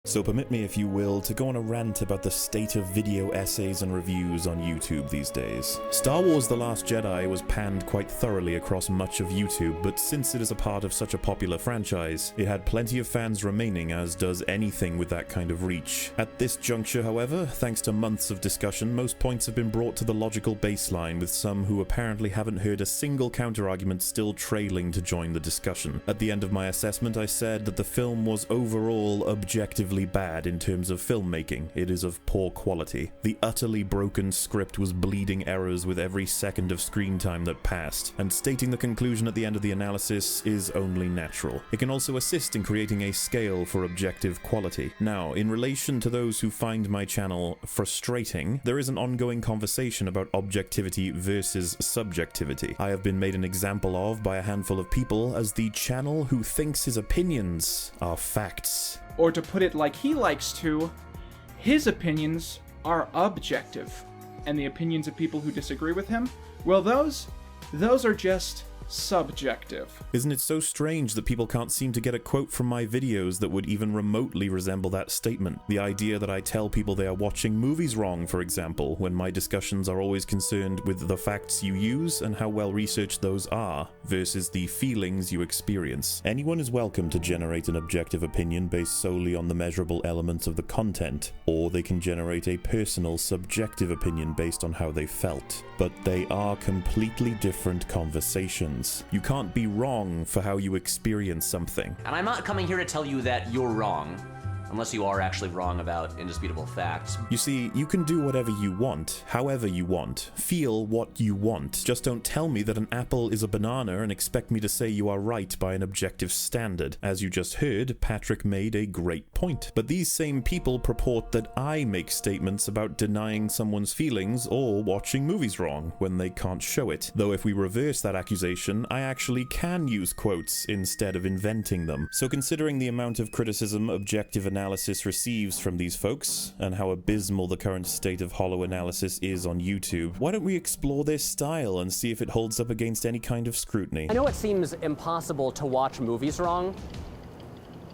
So permit me, if you will, to go on a rant about the state of video essays and reviews on YouTube these days. Star Wars The Last Jedi was panned quite thoroughly across much of YouTube, but since it is a part of such a popular franchise, it had plenty of fans remaining, as does anything with that kind of reach. At this juncture, however, thanks to months of discussion, most points have been brought to the logical baseline, with some who apparently haven't heard a single counter-argument still trailing to join the discussion. At the end of my assessment, I said that the film was overall objectively bad in terms of filmmaking. It is of poor quality. The utterly broken script was bleeding errors with every second of screen time that passed, and stating the conclusion at the end of the analysis is only natural. It can also assist in creating a scale for objective quality. Now, in relation to those who find my channel frustrating, there is an ongoing conversation about objectivity versus subjectivity. I have been made an example of by a handful of people as the channel who thinks his opinions are facts. Or to put it like he likes to, his opinions are objective. And the opinions of people who disagree with him, well, those are just subjective. Isn't it so strange that people can't seem to get a quote from my videos that would even remotely resemble that statement? The idea that I tell people they are watching movies wrong, for example, when my discussions are always concerned with the facts you use and how well researched those are, versus the feelings you experience. Anyone is welcome to generate an objective opinion based solely on the measurable elements of the content, or they can generate a personal, subjective opinion based on how they felt. But they are completely different conversations. You can't be wrong for how you experience something. And I'm not coming here to tell you that you're wrong, unless you are actually wrong about indisputable facts. You see, you can do whatever you want, however you want, feel what you want. Just don't tell me that an apple is a banana and expect me to say you are right by an objective standard. As you just heard, Patrick made a great point. But these same people purport that I make statements about denying someone's feelings or watching movies wrong when they can't show it. Though if we reverse that accusation, I actually can use quotes instead of inventing them. So considering the amount of criticism objective analysis receives from these folks, and how abysmal the current state of hollow analysis is on YouTube, why don't we explore their style and see if it holds up against any kind of scrutiny? I know it seems impossible to watch movies wrong,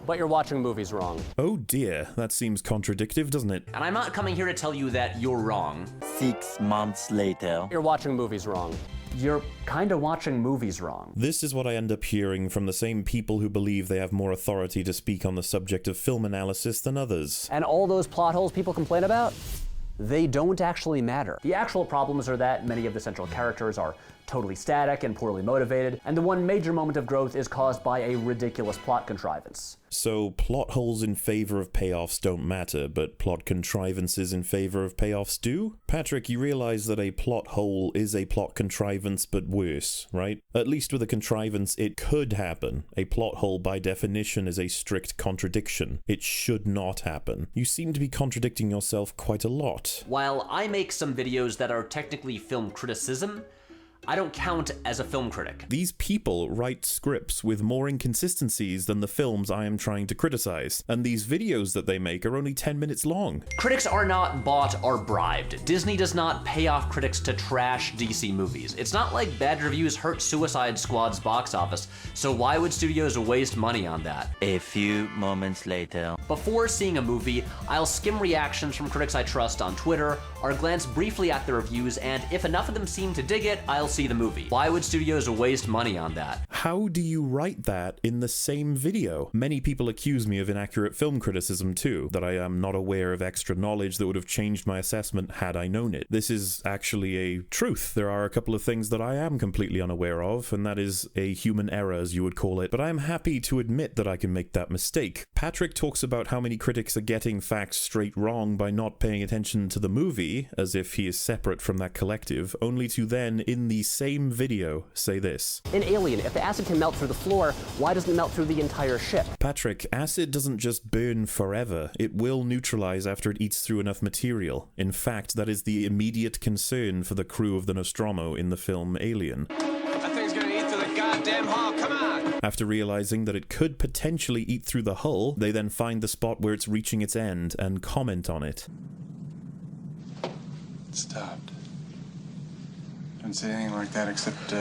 but you're watching movies wrong. Oh dear, that seems contradictive, doesn't it? And I'm not coming here to tell you that you're wrong. 6 months later. You're watching movies wrong. You're kinda watching movies wrong. This is what I end up hearing from the same people who believe they have more authority to speak on the subject of film analysis than others. And all those plot holes people complain about, they don't actually matter. The actual problems are that many of the central characters are totally static and poorly motivated, and the one major moment of growth is caused by a ridiculous plot contrivance. So plot holes in favor of payoffs don't matter, but plot contrivances in favor of payoffs do? Patrick, you realize that a plot hole is a plot contrivance, but worse, right? At least with a contrivance, it could happen. A plot hole, by definition, is a strict contradiction. It should not happen. You seem to be contradicting yourself quite a lot. While I make some videos that are technically film criticism, I don't count as a film critic. These people write scripts with more inconsistencies than the films I am trying to criticize, and these videos that they make are only 10 minutes long. Critics are not bought or bribed. Disney does not pay off critics to trash DC movies. It's not like bad reviews hurt Suicide Squad's box office, so why would studios waste money on that? A few moments later. Before seeing a movie, I'll skim reactions from critics I trust on Twitter, or glance briefly at the reviews, and if enough of them seem to dig it, I'll see the movie. Why would studios waste money on that? How do you write that in the same video? Many people accuse me of inaccurate film criticism too, that I am not aware of extra knowledge that would have changed my assessment had I known it. This is actually a truth. There are a couple of things that I am completely unaware of, and that is a human error, as you would call it, but I am happy to admit that I can make that mistake. Patrick talks about how many critics are getting facts straight wrong by not paying attention to the movie, as if he is separate from that collective, only to then, in the same video, say this. In Alien, if the acid can melt through the floor, why doesn't it melt through the entire ship? Patrick, acid doesn't just burn forever. It will neutralize after it eats through enough material. In fact, that is the immediate concern for the crew of the Nostromo in the film Alien. That thing's gonna eat through the goddamn hull, come on! After realizing that it could potentially eat through the hull, they then find the spot where it's reaching its end and comment on it. It stopped. Didn't say anything like that except,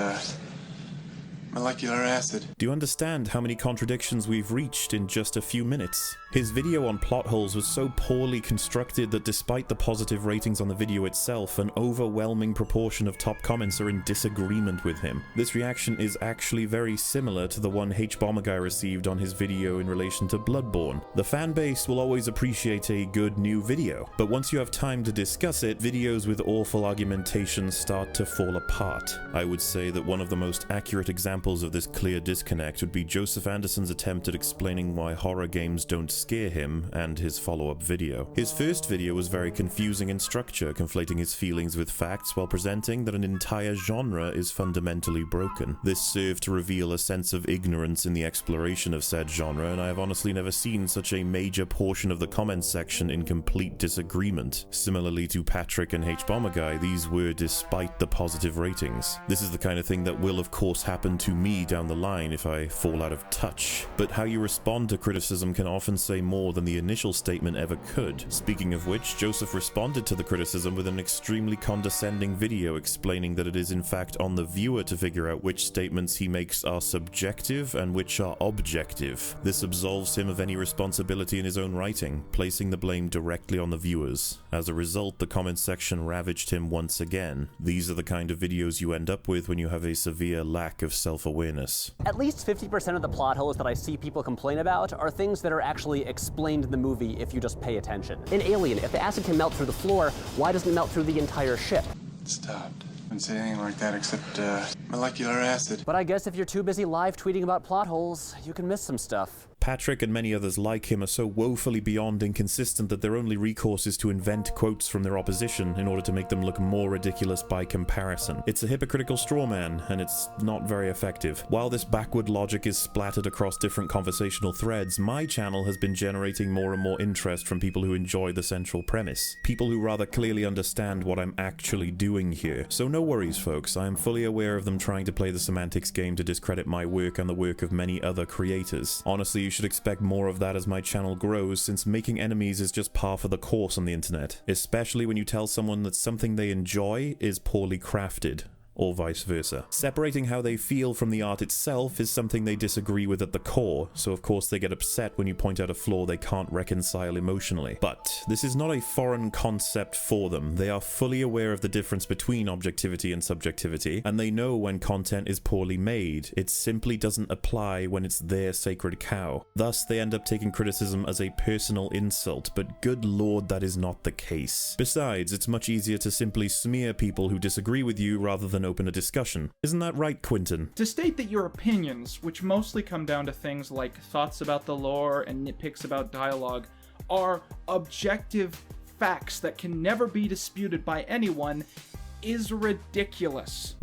molecular acid. Do you understand how many contradictions we've reached in just a few minutes? His video on plot holes was so poorly constructed that despite the positive ratings on the video itself, an overwhelming proportion of top comments are in disagreement with him. This reaction is actually very similar to the one H-Bomber received on his video in relation to Bloodborne. The fan base will always appreciate a good new video, but once you have time to discuss it, videos with awful argumentation start to fall apart. I would say that one of the most accurate examples of this clear disconnect would be Joseph Anderson's attempt at explaining why horror games don't scare him and his follow-up video. His first video was very confusing in structure, conflating his feelings with facts while presenting that an entire genre is fundamentally broken. This served to reveal a sense of ignorance in the exploration of said genre, and I have honestly never seen such a major portion of the comments section in complete disagreement. Similarly to Patrick and H-Bomber, these were despite the positive ratings. This is the kind of thing that will of course happen to me down the line if I fall out of touch. But how you respond to criticism can often say more than the initial statement ever could. Speaking of which, Joseph responded to the criticism with an extremely condescending video explaining that it is in fact on the viewer to figure out which statements he makes are subjective and which are objective. This absolves him of any responsibility in his own writing, placing the blame directly on the viewers. As a result, the comments section ravaged him once again. These are the kind of videos you end up with when you have a severe lack of self-awareness. At least 50% of the plot holes that I see people complain about are things that are actually explained in the movie if you just pay attention. In Alien, if the acid can melt through the floor, why doesn't it melt through the entire ship? It stopped. Didn't say anything like that except, molecular acid. But I guess if you're too busy live tweeting about plot holes, you can miss some stuff. Patrick and many others like him are so woefully beyond inconsistent that their only recourse is to invent quotes from their opposition in order to make them look more ridiculous by comparison. It's a hypocritical straw man, and it's not very effective. While this backward logic is splattered across different conversational threads, my channel has been generating more and more interest from people who enjoy the central premise. People who rather clearly understand what I'm actually doing here. So no worries, folks. I am fully aware of them trying to play the semantics game to discredit my work and the work of many other creators. Honestly, you should expect more of that as my channel grows, since making enemies is just par for the course on the internet, especially when you tell someone that something they enjoy is poorly crafted. Or vice versa. Separating how they feel from the art itself is something they disagree with at the core, so of course they get upset when you point out a flaw they can't reconcile emotionally. But this is not a foreign concept for them. They are fully aware of the difference between objectivity and subjectivity, and they know when content is poorly made. It simply doesn't apply when it's their sacred cow. Thus, they end up taking criticism as a personal insult, but good lord, that is not the case. Besides, it's much easier to simply smear people who disagree with you rather than open a discussion. Isn't that right, Quentin? To state that your opinions, which mostly come down to things like thoughts about the lore and nitpicks about dialogue, are objective facts that can never be disputed by anyone is ridiculous.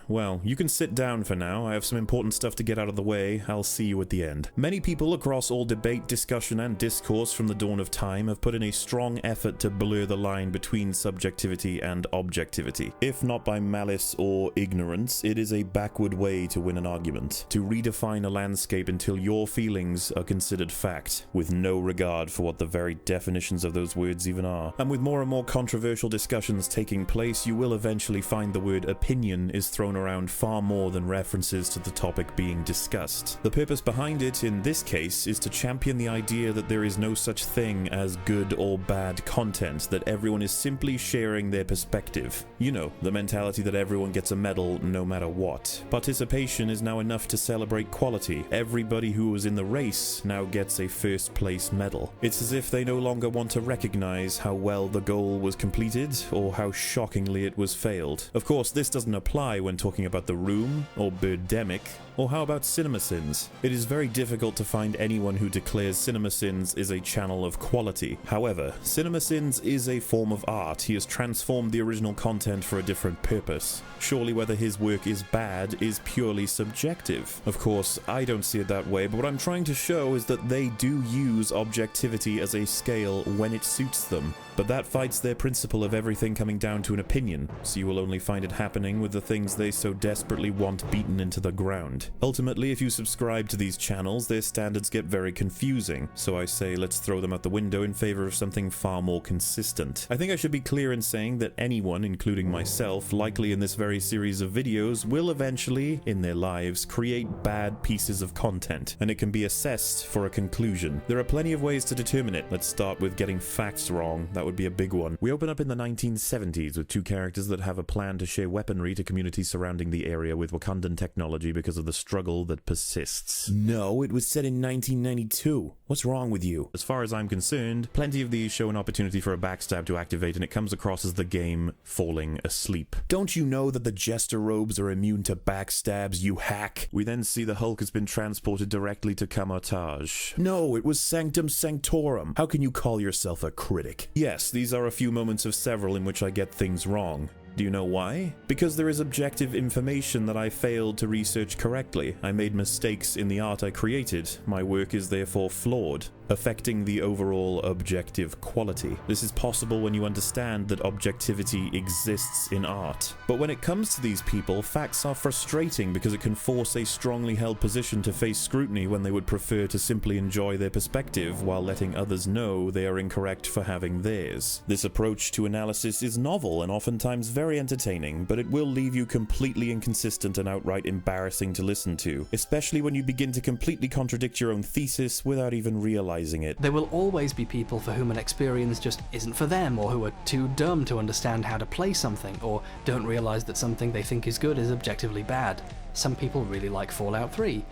Well, you can sit down for now. I have some important stuff to get out of the way. I'll see you at the end. Many people across all debate, discussion, and discourse from the dawn of time have put in a strong effort to blur the line between subjectivity and objectivity. If not by malice or ignorance, it is a backward way to win an argument. To redefine a landscape until your feelings are considered fact, with no regard for what the very definitions of those words even are. And with more and more controversial discussions taking place, you will eventually find the word opinion is thrown around far more than references to the topic being discussed. The purpose behind it, in this case, is to champion the idea that there is no such thing as good or bad content, that everyone is simply sharing their perspective. You know, the mentality that everyone gets a medal no matter what. Participation is now enough to celebrate quality. Everybody who was in the race now gets a first place medal. It's as if they no longer want to recognize how well the goal was completed or how shockingly it was failed. Of course, this doesn't apply when talking about The Room or Birdemic, or how about CinemaSins? It is very difficult to find anyone who declares CinemaSins is a channel of quality. However, CinemaSins is a form of art. He has transformed the original content for a different purpose. Surely whether his work is bad is purely subjective. Of course, I don't see it that way, but what I'm trying to show is that they do use objectivity as a scale when it suits them. But that fights their principle of everything coming down to an opinion. so you will only find it happening with the things they so desperately want beaten into the ground. Ultimately, if you subscribe to these channels, their standards get very confusing, so I say let's throw them out the window in favor of something far more consistent. I think I should be clear in saying that anyone, including myself, likely in this very series of videos, will eventually, in their lives, create bad pieces of content, and it can be assessed for a conclusion. There are plenty of ways to determine it. Let's start with getting facts wrong. That would be a big one. We open up in the 1970s with two characters that have a plan to share weaponry to communities surrounding the area with Wakandan technology because of the struggle that persists. No, it was set in 1992. What's wrong with you? As far as I'm concerned, plenty of these show an opportunity for a backstab to activate, and it comes across as the game falling asleep. Don't you know that the Jester robes are immune to backstabs, you hack? We then see the Hulk has been transported directly to Camotage. No, it was Sanctum Sanctorum. How can you call yourself a critic? Yes, these are a few moments of several in which I get things wrong. Do you know why? Because there is objective information that I failed to research correctly. I made mistakes in the art I created. My work is therefore flawed, affecting the overall objective quality. This is possible when you understand that objectivity exists in art. But when it comes to these people, facts are frustrating because it can force a strongly held position to face scrutiny when they would prefer to simply enjoy their perspective while letting others know they are incorrect for having theirs. This approach to analysis is novel and oftentimes very entertaining, but it will leave you completely inconsistent and outright embarrassing to listen to, especially when you begin to completely contradict your own thesis without even realizing it. There will always be people for whom an experience just isn't for them, or who are too dumb to understand how to play something, or don't realize that something they think is good is objectively bad. Some people really like Fallout 3,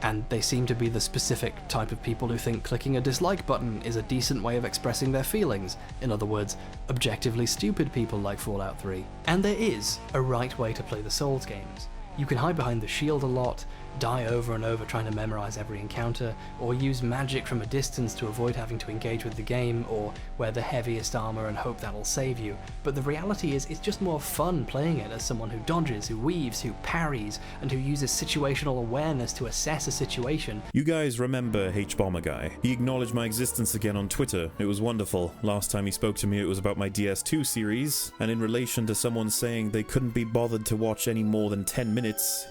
and they seem to be the specific type of people who think clicking a dislike button is a decent way of expressing their feelings. In other words, objectively stupid people like Fallout 3. And there is a right way to play the Souls games. You can hide behind the shield a lot, die over and over trying to memorize every encounter, or use magic from a distance to avoid having to engage with the game, or wear the heaviest armor and hope that'll save you. But the reality is, it's just more fun playing it as someone who dodges, who weaves, who parries, and who uses situational awareness to assess a situation. You guys remember H-Bomber Guy? He acknowledged my existence again on Twitter. It was wonderful. Last time he spoke to me it was about my DS2 series, and in relation to someone saying they couldn't be bothered to watch any more than 10 minutes,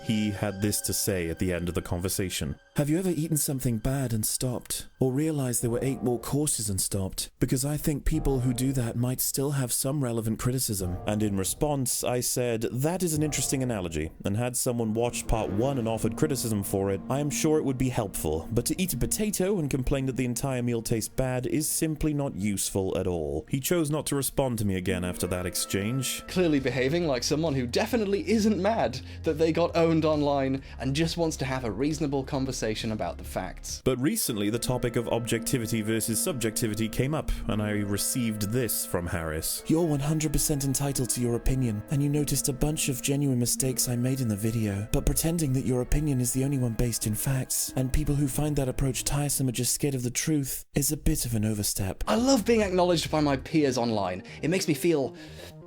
he had this to say at the end of the conversation. Have you ever eaten something bad and stopped? Or realized there were 8 more courses and stopped? Because I think people who do that might still have some relevant criticism. And in response, I said, that is an interesting analogy, and had someone watched part 1 and offered criticism for it, I am sure it would be helpful. But to eat a potato and complain that the entire meal tastes bad is simply not useful at all. He chose not to respond to me again after that exchange. Clearly behaving like someone who definitely isn't mad that they got owned online and just wants to have a reasonable conversation about the facts. But recently the topic of objectivity versus subjectivity came up, and I received this from Harris. You're 100% entitled to your opinion, and you noticed a bunch of genuine mistakes I made in the video, but pretending that your opinion is the only one based in facts, and people who find that approach tiresome or just scared of the truth, is a bit of an overstep. I love being acknowledged by my peers online. It makes me feel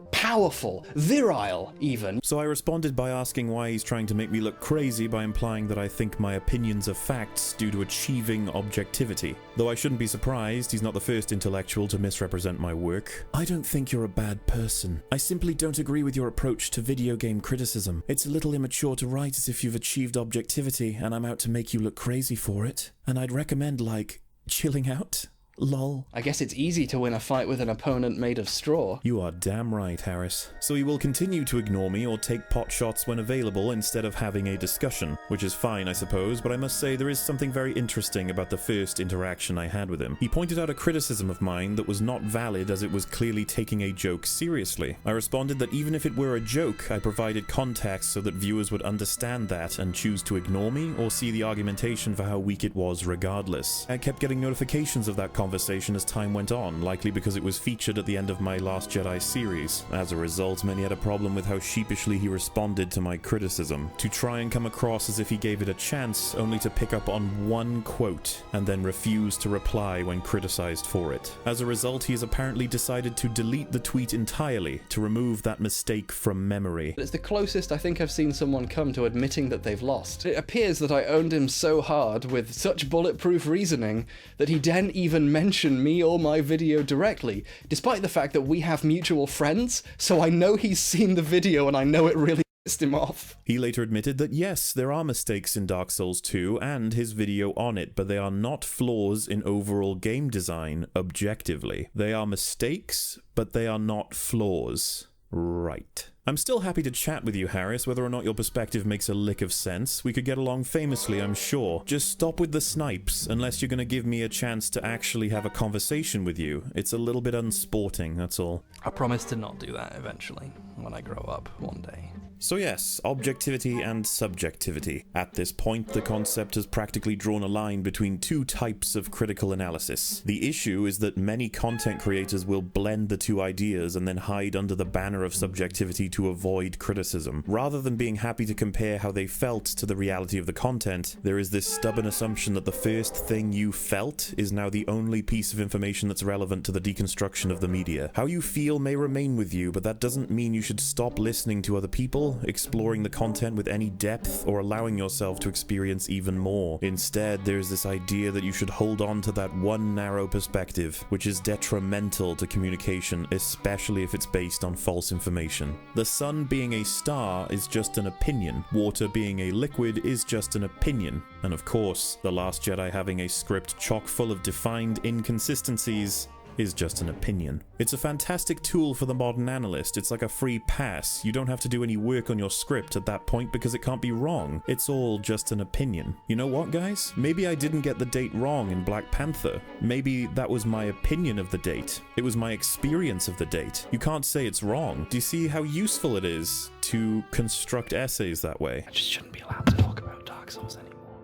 powerful, virile even. So I responded by asking why he's trying to make me look crazy by implying that I think my opinions are facts due to achieving objectivity. Though I shouldn't be surprised, he's not the first intellectual to misrepresent my work. I don't think you're a bad person. I simply don't agree with your approach to video game criticism. It's a little immature to write as if you've achieved objectivity and I'm out to make you look crazy for it. And I'd recommend, like, chilling out. Lol. I guess it's easy to win a fight with an opponent made of straw. You are damn right, Harris. So he will continue to ignore me or take pot shots when available instead of having a discussion, which is fine, I suppose, but I must say there is something very interesting about the first interaction I had with him. He pointed out a criticism of mine that was not valid as it was clearly taking a joke seriously. I responded that even if it were a joke, I provided context so that viewers would understand that and choose to ignore me or see the argumentation for how weak it was regardless. I kept getting notifications of that conversation as time went on, likely because it was featured at the end of my Last Jedi series. As a result, many had a problem with how sheepishly he responded to my criticism, to try and come across as if he gave it a chance, only to pick up on one quote, and then refuse to reply when criticized for it. As a result, he has apparently decided to delete the tweet entirely, to remove that mistake from memory. It's the closest I think I've seen someone come to admitting that they've lost. It appears that I owned him so hard with such bulletproof reasoning that he didn't even mention me or my video directly, despite the fact that we have mutual friends, so I know he's seen the video and I know it really pissed him off. He later admitted that yes, there are mistakes in Dark Souls 2 and his video on it, but they are not flaws in overall game design objectively. They are mistakes, but they are not flaws. Right. I'm still happy to chat with you, Harris, whether or not your perspective makes a lick of sense. We could get along famously, I'm sure. Just stop with the snipes, unless you're gonna give me a chance to actually have a conversation with you. It's a little bit unsporting, that's all. I promise to not do that eventually, when I grow up one day. So yes, objectivity and subjectivity. At this point, the concept has practically drawn a line between two types of critical analysis. The issue is that many content creators will blend the two ideas and then hide under the banner of subjectivity to avoid criticism. Rather than being happy to compare how they felt to the reality of the content, there is this stubborn assumption that the first thing you felt is now the only piece of information that's relevant to the deconstruction of the media. How you feel may remain with you, but that doesn't mean you should stop listening to other people, exploring the content with any depth, or allowing yourself to experience even more. Instead, there's this idea that you should hold on to that one narrow perspective, which is detrimental to communication, especially if it's based on false information. The sun being a star is just an opinion. Water being a liquid is just an opinion. And of course, The Last Jedi having a script chock full of defined inconsistencies is just an opinion. It's a fantastic tool for the modern analyst. It's like a free pass. You don't have to do any work on your script at that point because it can't be wrong. It's all just an opinion. You know what, guys? Maybe I didn't get the date wrong in Black Panther. Maybe that was my opinion of the date. It was my experience of the date. You can't say it's wrong. Do you see how useful it is to construct essays that way? I just shouldn't be allowed to talk about Dark Souls anymore.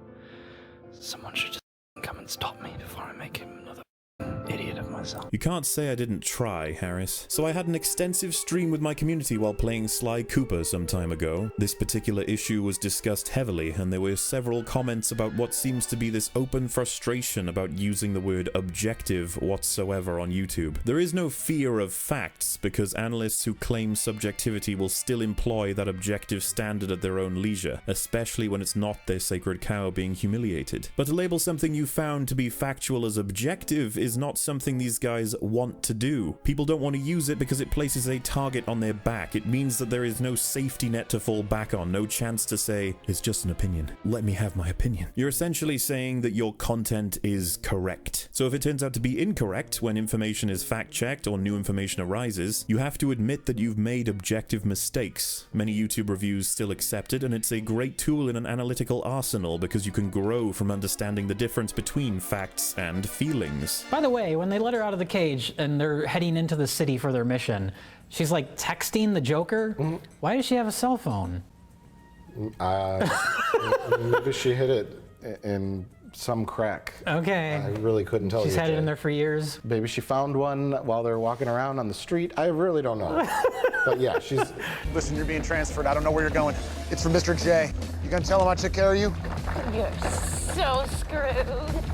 Someone should just come and stop me before I make him another idiot of myself. You can't say I didn't try, Harris. So I had an extensive stream with my community while playing Sly Cooper some time ago. This particular issue was discussed heavily, and there were several comments about what seems to be this open frustration about using the word objective whatsoever on YouTube. There is no fear of facts, because analysts who claim subjectivity will still employ that objective standard at their own leisure, especially when it's not their sacred cow being humiliated. But to label something you found to be factual as objective is not something these guys want to do. People don't want to use it because it places a target on their back. It means that there is no safety net to fall back on, no chance to say, it's just an opinion. Let me have my opinion. You're essentially saying that your content is correct. So if it turns out to be incorrect when information is fact-checked or new information arises, you have to admit that you've made objective mistakes. Many YouTube reviews still accept it, and it's a great tool in an analytical arsenal because you can grow from understanding the difference between facts and feelings. By the way, when they let her out of the cage and they're heading into the city for their mission, she's like texting the Joker. Why does she have a cell phone? Maybe she hit it in some crack. Okay. I really couldn't tell you. She's had it in there for years. Maybe she found one while they're walking around on the street. I really don't know. But yeah, she's... Listen, you're being transferred. I don't know where you're going. It's for Mr. J. You gonna tell him I took care of you? You're so screwed.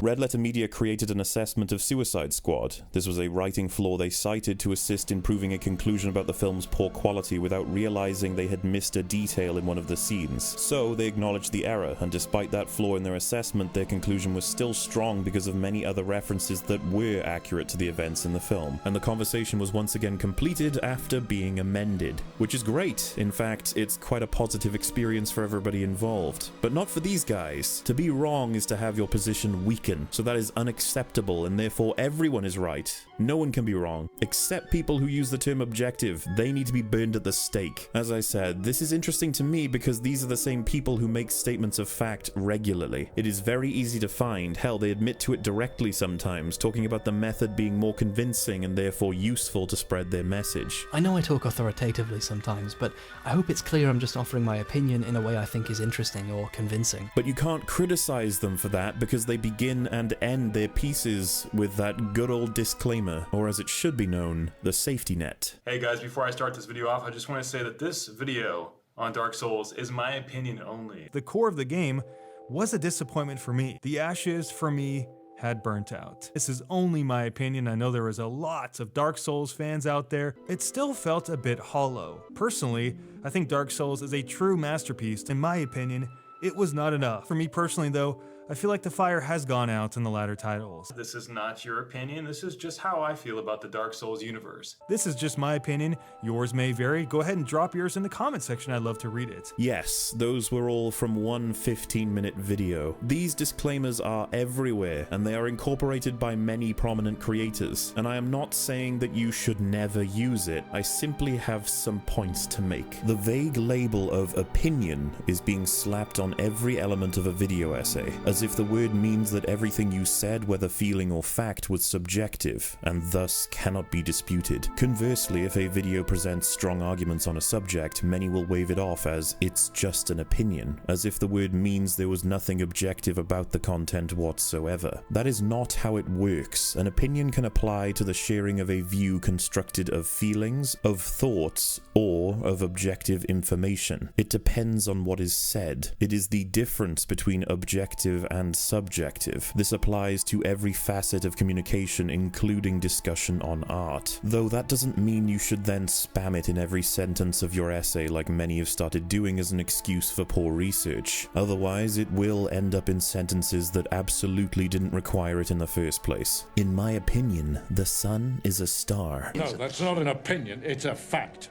Red Letter Media created an assessment of Suicide Squad. This was a writing flaw they cited to assist in proving a conclusion about the film's poor quality without realizing they had missed a detail in one of the scenes. So they acknowledged the error, and despite that flaw in their assessment, their conclusion was still strong because of many other references that were accurate to the events in the film. And the conversation was once again completed after being amended, which is great. In fact, it's quite a positive experience for everybody involved. But not for these guys. To be wrong is to have your position weaken, so that is unacceptable, and therefore everyone is right. No one can be wrong, except people who use the term objective. They need to be burned at the stake. As I said, this is interesting to me because these are the same people who make statements of fact regularly. It is very easy to find. Hell, they admit to it directly sometimes, talking about the method being more convincing and therefore useful to spread their message. I know I talk authoritatively sometimes, but I hope it's clear I'm just offering my opinion in a way I think is interesting or convincing. But you can't criticize them for that because they begin and end their pieces with that good old disclaimer, or as it should be known, the safety net. Hey guys, before I start this video off, I just want to say that this video on Dark Souls is my opinion only. The core of the game was a disappointment for me. The ashes, for me, had burnt out. This is only my opinion. I know there was a lot of Dark Souls fans out there. It still felt a bit hollow. Personally, I think Dark Souls is a true masterpiece. In my opinion, it was not enough. For me personally though, I feel like the fire has gone out in the latter titles. This is not your opinion, this is just how I feel about the Dark Souls universe. This is just my opinion, yours may vary. Go ahead and drop yours in the comment section, I'd love to read it. Yes, those were all from one 15-minute video. These disclaimers are everywhere, and they are incorporated by many prominent creators, and I am not saying that you should never use it, I simply have some points to make. The vague label of opinion is being slapped on every element of a video essay, as if the word means that everything you said, whether feeling or fact, was subjective, and thus cannot be disputed. Conversely, if a video presents strong arguments on a subject, many will wave it off as it's just an opinion, as if the word means there was nothing objective about the content whatsoever. That is not how it works. An opinion can apply to the sharing of a view constructed of feelings, of thoughts, or of objective information. It depends on what is said. It is the difference between objective and subjective. This applies to every facet of communication, including discussion on art. Though that doesn't mean you should then spam it in every sentence of your essay like many have started doing as an excuse for poor research. Otherwise, it will end up in sentences that absolutely didn't require it in the first place. In my opinion, the sun is a star. No, that's not an opinion, it's a fact.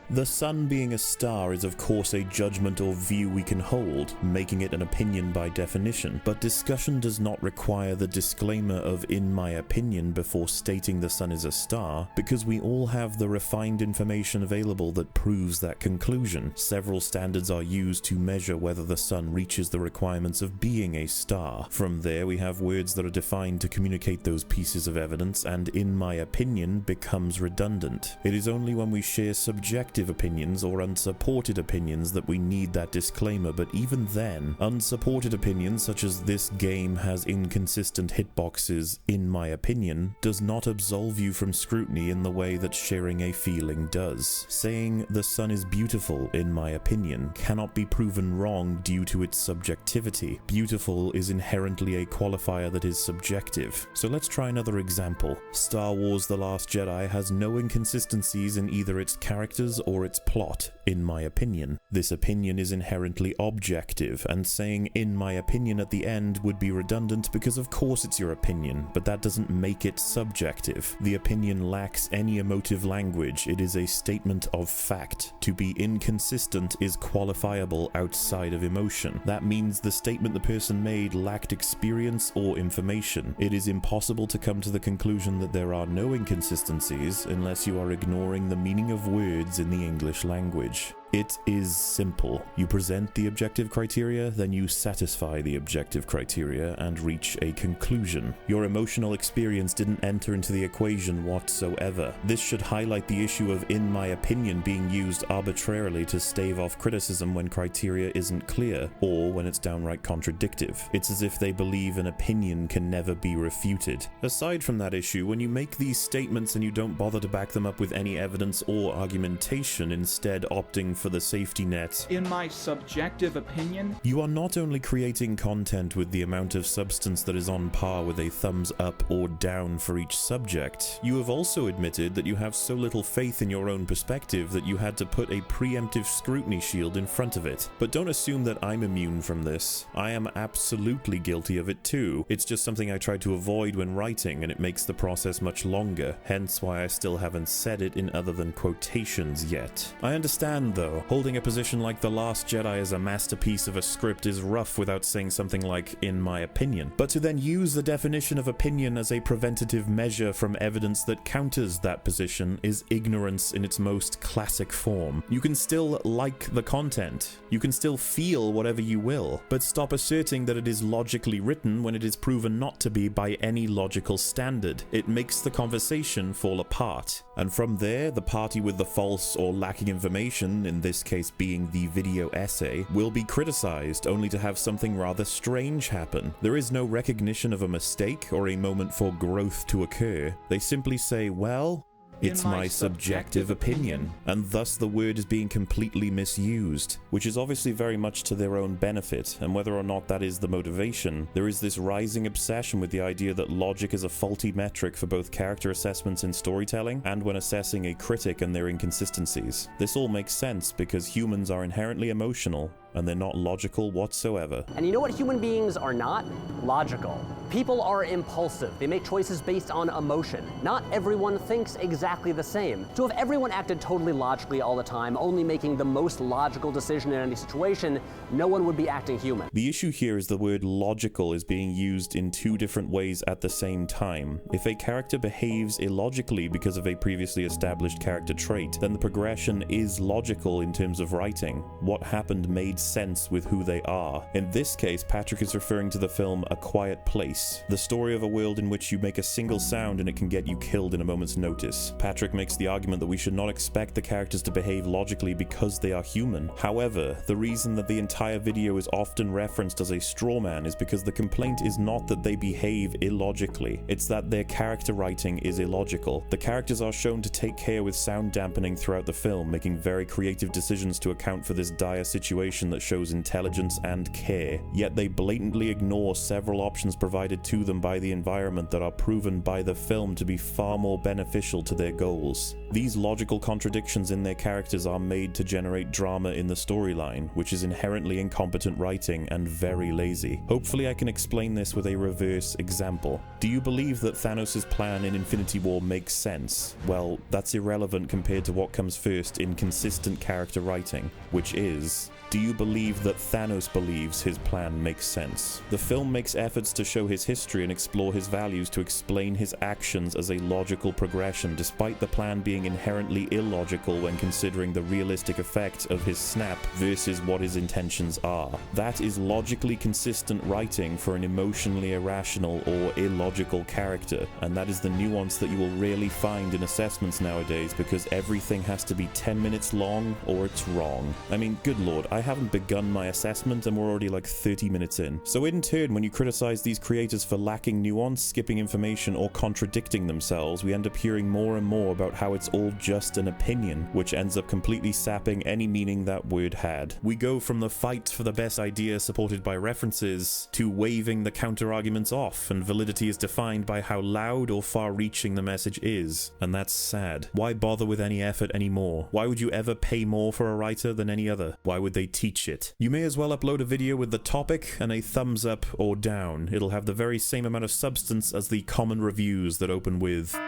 The sun being a star is of course a judgment or view we can hold, making it an opinion by definition, but discussion does not require the disclaimer of "in my opinion" before stating the sun is a star, because we all have the refined information available that proves that conclusion. Several standards are used to measure whether the sun reaches the requirements of being a star. From there we have words that are defined to communicate those pieces of evidence, and "in my opinion" becomes redundant. It is only when we share subjective opinions or unsupported opinions that we need that disclaimer, but even then, unsupported opinions such as "this game has inconsistent hitboxes, in my opinion" does not absolve you from scrutiny in the way that sharing a feeling does. Saying "the sun is beautiful, in my opinion" cannot be proven wrong due to its subjectivity. Beautiful is inherently a qualifier that is subjective. So let's try another example. Star Wars: The Last Jedi has no inconsistencies in either its characters or its plot, in my opinion. This opinion is inherently objective, and saying "in my opinion" at the end would be redundant because of course it's your opinion, but that doesn't make it subjective. The opinion lacks any emotive language, it is a statement of fact. To be inconsistent is qualifiable outside of emotion. That means the statement the person made lacked experience or information. It is impossible to come to the conclusion that there are no inconsistencies unless you are ignoring the meaning of words in the English language. It is simple. You present the objective criteria, then you satisfy the objective criteria and reach a conclusion. Your emotional experience didn't enter into the equation whatsoever. This should highlight the issue of "in my opinion" being used arbitrarily to stave off criticism when criteria isn't clear, or when it's downright contradictive. It's as if they believe an opinion can never be refuted. Aside from that issue, when you make these statements and you don't bother to back them up with any evidence or argumentation, instead opting for the safety net, "in my subjective opinion," you are not only creating content with the amount of substance that is on par with a thumbs up or down for each subject, you have also admitted that you have so little faith in your own perspective that you had to put a preemptive scrutiny shield in front of it. But don't assume that I'm immune from this. I am absolutely guilty of it too. It's just something I try to avoid when writing, and it makes the process much longer, hence why I still haven't said it in other than quotations yet. I understand though, holding a position like The Last Jedi as a masterpiece of a script is rough without saying something like "in my opinion." But to then use the definition of opinion as a preventative measure from evidence that counters that position is ignorance in its most classic form. You can still like the content, you can still feel whatever you will, but stop asserting that it is logically written when it is proven not to be by any logical standard. It makes the conversation fall apart. And from there, the party with the false or lacking information, in this case being the video essay, will be criticized only to have something rather strange happen. There is no recognition of a mistake or a moment for growth to occur. They simply say, "Well, it's my subjective opinion," and thus the word is being completely misused, which is obviously very much to their own benefit, and whether or not that is the motivation, there is this rising obsession with the idea that logic is a faulty metric for both character assessments in storytelling and when assessing a critic and their inconsistencies. This all makes sense because humans are inherently emotional, and they're not logical whatsoever. And you know what human beings are not? Logical. People are impulsive. They make choices based on emotion. Not everyone thinks exactly the same. So if everyone acted totally logically all the time, only making the most logical decision in any situation, no one would be acting human. The issue here is the word logical is being used in two different ways at the same time. If a character behaves illogically because of a previously established character trait, then the progression is logical in terms of writing. What happened made sense with who they are. In this case, Patrick is referring to the film A Quiet Place, the story of a world in which you make a single sound and it can get you killed in a moment's notice. Patrick makes the argument that we should not expect the characters to behave logically because they are human. However, the reason that the entire video is often referenced as a straw man is because the complaint is not that they behave illogically, it's that their character writing is illogical. The characters are shown to take care with sound dampening throughout the film, making very creative decisions to account for this dire situation that shows intelligence and care, yet they blatantly ignore several options provided to them by the environment that are proven by the film to be far more beneficial to their goals. These logical contradictions in their characters are made to generate drama in the storyline, which is inherently incompetent writing and very lazy. Hopefully I can explain this with a reverse example. Do you believe that Thanos' plan in Infinity War makes sense? Well, that's irrelevant compared to what comes first in consistent character writing, which is, do you believe that Thanos believes his plan makes sense? The film makes efforts to show his history and explore his values to explain his actions as a logical progression, despite the plan being inherently illogical when considering the realistic effect of his snap versus what his intentions are. That is logically consistent writing for an emotionally irrational or illogical character, and that is the nuance that you will rarely find in assessments nowadays, because everything has to be 10 minutes long or it's wrong. I mean, good lord, I haven't begun my assessment and we're already like 30 minutes in. So in turn, when you criticize these creators for lacking nuance, skipping information, or contradicting themselves, we end up hearing more and more about how it's all just an opinion, which ends up completely sapping any meaning that word had. We go from the fight for the best idea supported by references to waving the counter-arguments off, and validity is defined by how loud or far-reaching the message is, and that's sad. Why bother with any effort anymore? Why would you ever pay more for a writer than any other? Why would they teach it? You may as well upload a video with the topic and a thumbs up or down. It'll have the very same amount of substance as the common reviews that open with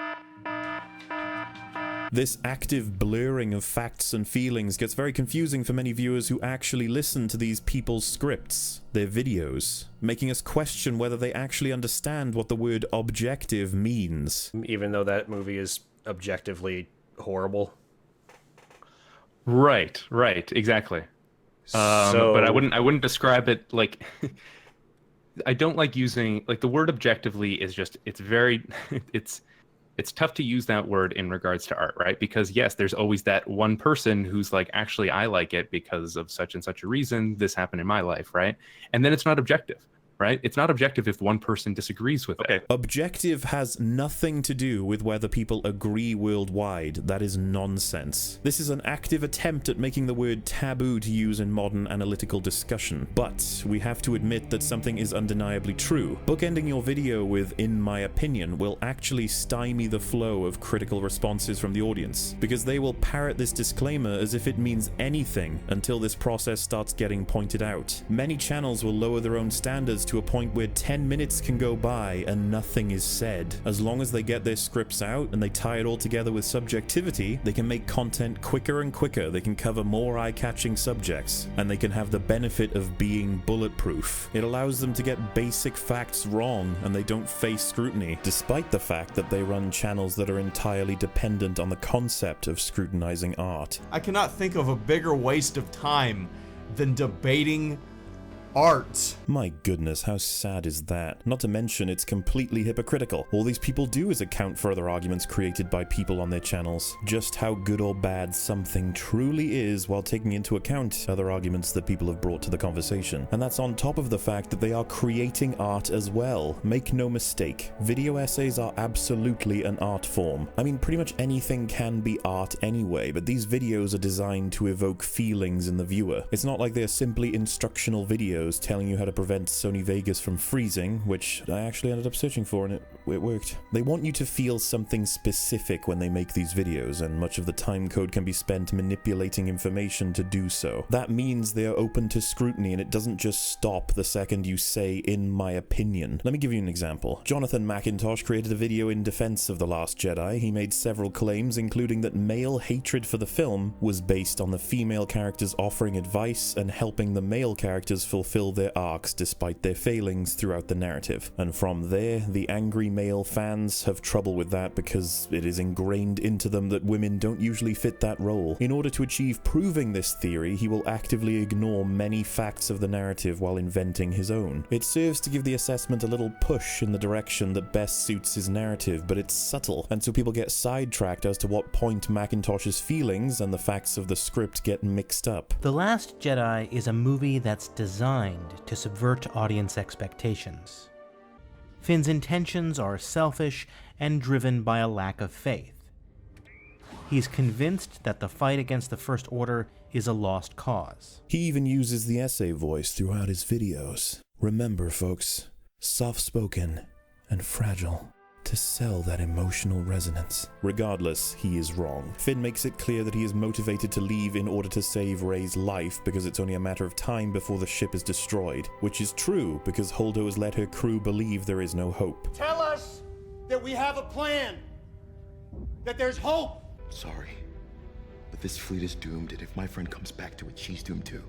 this active blurring of facts and feelings gets very confusing for many viewers who actually listen to these people's scripts, their videos, making us question whether they actually understand what the word objective means. Even though that movie is objectively horrible. Right, exactly. But I wouldn't describe it like I don't like using like the word objectively is just it's tough to use that word in regards to art, right? Because yes, there's always that one person who's like, actually I like it because of such and such a reason, this happened in my life, right? And then it's not objective. Right? It's not objective if one person disagrees with it. Objective has nothing to do with whether people agree worldwide. That is nonsense. This is an active attempt at making the word taboo to use in modern analytical discussion. But we have to admit that something is undeniably true. Bookending your video with "in my opinion" will actually stymie the flow of critical responses from the audience, because they will parrot this disclaimer as if it means anything until this process starts getting pointed out. Many channels will lower their own standards to a point where 10 minutes can go by and nothing is said. As long as they get their scripts out and they tie it all together with subjectivity, they can make content quicker and quicker, they can cover more eye-catching subjects, and they can have the benefit of being bulletproof. It allows them to get basic facts wrong and they don't face scrutiny, despite the fact that they run channels that are entirely dependent on the concept of scrutinizing art. I cannot think of a bigger waste of time than debating art. My goodness, how sad is that? Not to mention, it's completely hypocritical. All these people do is account for other arguments created by people on their channels. Just how good or bad something truly is while taking into account other arguments that people have brought to the conversation. And that's on top of the fact that they are creating art as well. Make no mistake, video essays are absolutely an art form. I mean, pretty much anything can be art anyway, but these videos are designed to evoke feelings in the viewer. It's not like they're simply instructional videos videos telling you how to prevent Sony Vegas from freezing, which I actually ended up searching for and it worked. They want you to feel something specific when they make these videos, and much of the time code can be spent manipulating information to do so. That means they are open to scrutiny, and it doesn't just stop the second you say, "in my opinion." Let me give you an example. Jonathan McIntosh created a video in defense of The Last Jedi. He made several claims, including that male hatred for the film was based on the female characters offering advice and helping the male characters fulfill their arcs despite their failings throughout the narrative. And from there, the angry male fans have trouble with that because it is ingrained into them that women don't usually fit that role. In order to achieve proving this theory, he will actively ignore many facts of the narrative while inventing his own. It serves to give the assessment a little push in the direction that best suits his narrative, but it's subtle, and so people get sidetracked as to what point McIntosh's feelings and the facts of the script get mixed up. The Last Jedi is a movie that's designed to subvert audience expectations. Finn's intentions are selfish and driven by a lack of faith. He's convinced that the fight against the First Order is a lost cause. He even uses the essay voice throughout his videos. Remember, folks, soft-spoken and fragile, to sell that emotional resonance. Regardless, he is wrong. Finn makes it clear that he is motivated to leave in order to save Rey's life because it's only a matter of time before the ship is destroyed, which is true because Holdo has let her crew believe there is no hope. Tell us that we have a plan, that there's hope. Sorry, but this fleet is doomed, and if my friend comes back to it, she's doomed too.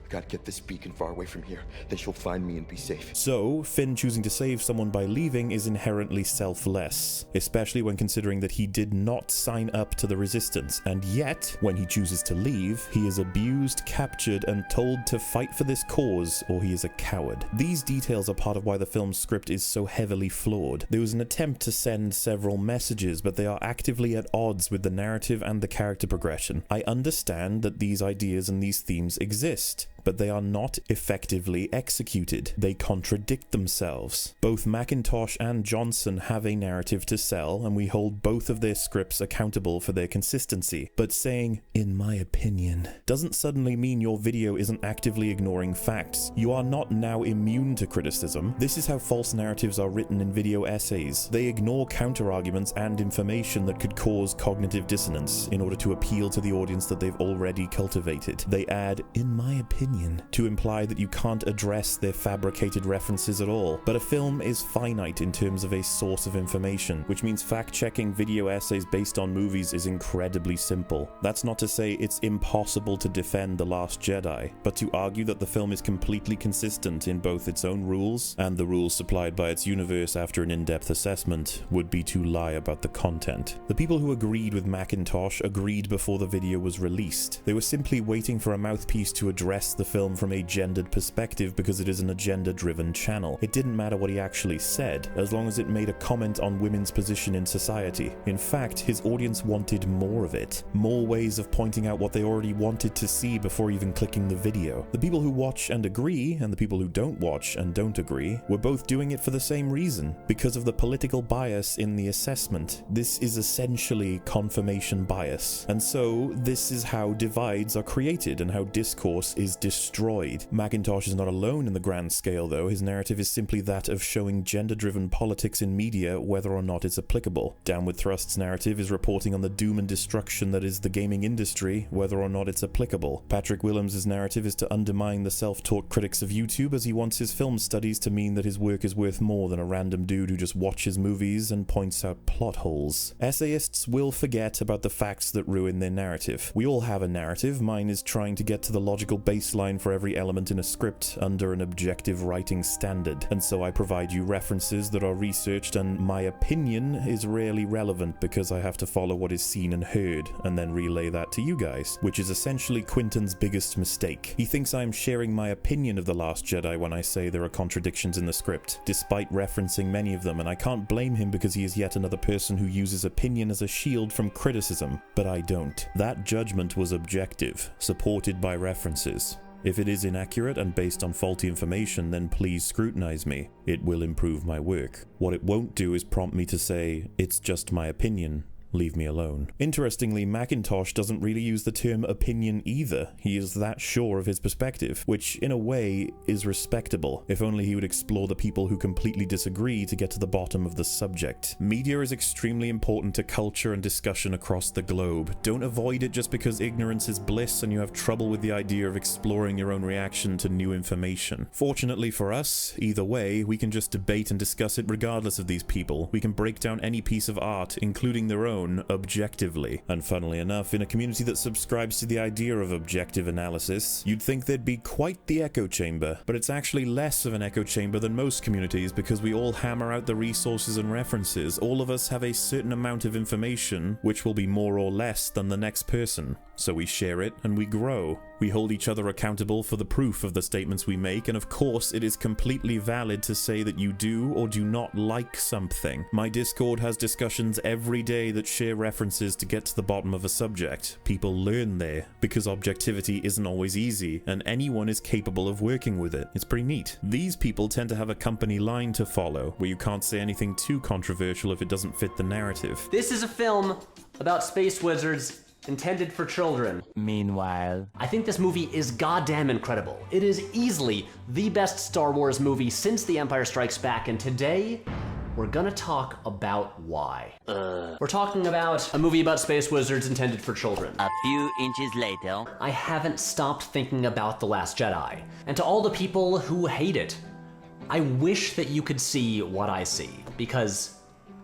Gotta get this beacon far away from here, then she'll find me and be safe. So, Finn choosing to save someone by leaving is inherently selfless, especially when considering that he did not sign up to the Resistance, and yet, when he chooses to leave, he is abused, captured, and told to fight for this cause, or he is a coward. These details are part of why the film's script is so heavily flawed. There was an attempt to send several messages, but they are actively at odds with the narrative and the character progression. I understand that these ideas and these themes exist, but they are not effectively executed. They contradict themselves. Both McIntosh and Johnson have a narrative to sell, and we hold both of their scripts accountable for their consistency. But saying, "in my opinion," doesn't suddenly mean your video isn't actively ignoring facts. You are not now immune to criticism. This is how false narratives are written in video essays. They ignore counter-arguments and information that could cause cognitive dissonance in order to appeal to the audience that they've already cultivated. They add, "in my opinion," to imply that you can't address their fabricated references at all. But a film is finite in terms of a source of information, which means fact-checking video essays based on movies is incredibly simple. That's not to say it's impossible to defend The Last Jedi, but to argue that the film is completely consistent in both its own rules and the rules supplied by its universe after an in-depth assessment would be to lie about the content. The people who agreed with McIntosh agreed before the video was released. They were simply waiting for a mouthpiece to address the film from a gendered perspective because it is an agenda-driven channel. It didn't matter what he actually said, as long as it made a comment on women's position in society. In fact, his audience wanted more of it. More ways of pointing out what they already wanted to see before even clicking the video. The people who watch and agree, and the people who don't watch and don't agree, were both doing it for the same reason, because of the political bias in the assessment. This is essentially confirmation bias. And so, this is how divides are created and how discourse is destroyed. McIntosh is not alone in the grand scale, though. His narrative is simply that of showing gender-driven politics in media, whether or not it's applicable. Downward Thrust's narrative is reporting on the doom and destruction that is the gaming industry, whether or not it's applicable. Patrick Willems' narrative is to undermine the self-taught critics of YouTube, as he wants his film studies to mean that his work is worth more than a random dude who just watches movies and points out plot holes. Essayists will forget about the facts that ruin their narrative. We all have a narrative. Mine is trying to get to the logical baseline for every element in a script under an objective writing standard, and so I provide you references that are researched, and my opinion is rarely relevant because I have to follow what is seen and heard and then relay that to you guys, which is essentially Quinton's biggest mistake. He thinks I'm sharing my opinion of The Last Jedi when I say there are contradictions in the script, despite referencing many of them, and I can't blame him because he is yet another person who uses opinion as a shield from criticism, but I don't. That judgment was objective, supported by references. If it is inaccurate and based on faulty information, then please scrutinize me. It will improve my work. What it won't do is prompt me to say, "it's just my opinion," leave me alone. Interestingly, Macintosh doesn't really use the term opinion either. He is that sure of his perspective, which in a way is respectable, if only he would explore the people who completely disagree to get to the bottom of the subject. Media is extremely important to culture and discussion across the globe. Don't avoid it just because ignorance is bliss and you have trouble with the idea of exploring your own reaction to new information. Fortunately for us, either way, we can just debate and discuss it regardless of these people. We can break down any piece of art, including their own, objectively. And funnily enough, in a community that subscribes to the idea of objective analysis, you'd think there'd be quite the echo chamber, but it's actually less of an echo chamber than most communities because we all hammer out the resources and references. All of us have a certain amount of information, which will be more or less than the next person. So we share it and we grow. We hold each other accountable for the proof of the statements we make, and of course it is completely valid to say that you do or do not like something. My Discord has discussions every day that share references to get to the bottom of a subject. People learn there, because objectivity isn't always easy, and anyone is capable of working with it. It's pretty neat. These people tend to have a company line to follow, where you can't say anything too controversial if it doesn't fit the narrative. This is a film about space wizards intended for children. Meanwhile, I think this movie is goddamn incredible. It is easily the best Star Wars movie since The Empire Strikes Back, and today we're gonna talk about why. We're talking about a movie about space wizards intended for children. A few inches later, I haven't stopped thinking about The Last Jedi, and to all the people who hate it, I wish that you could see what I see, because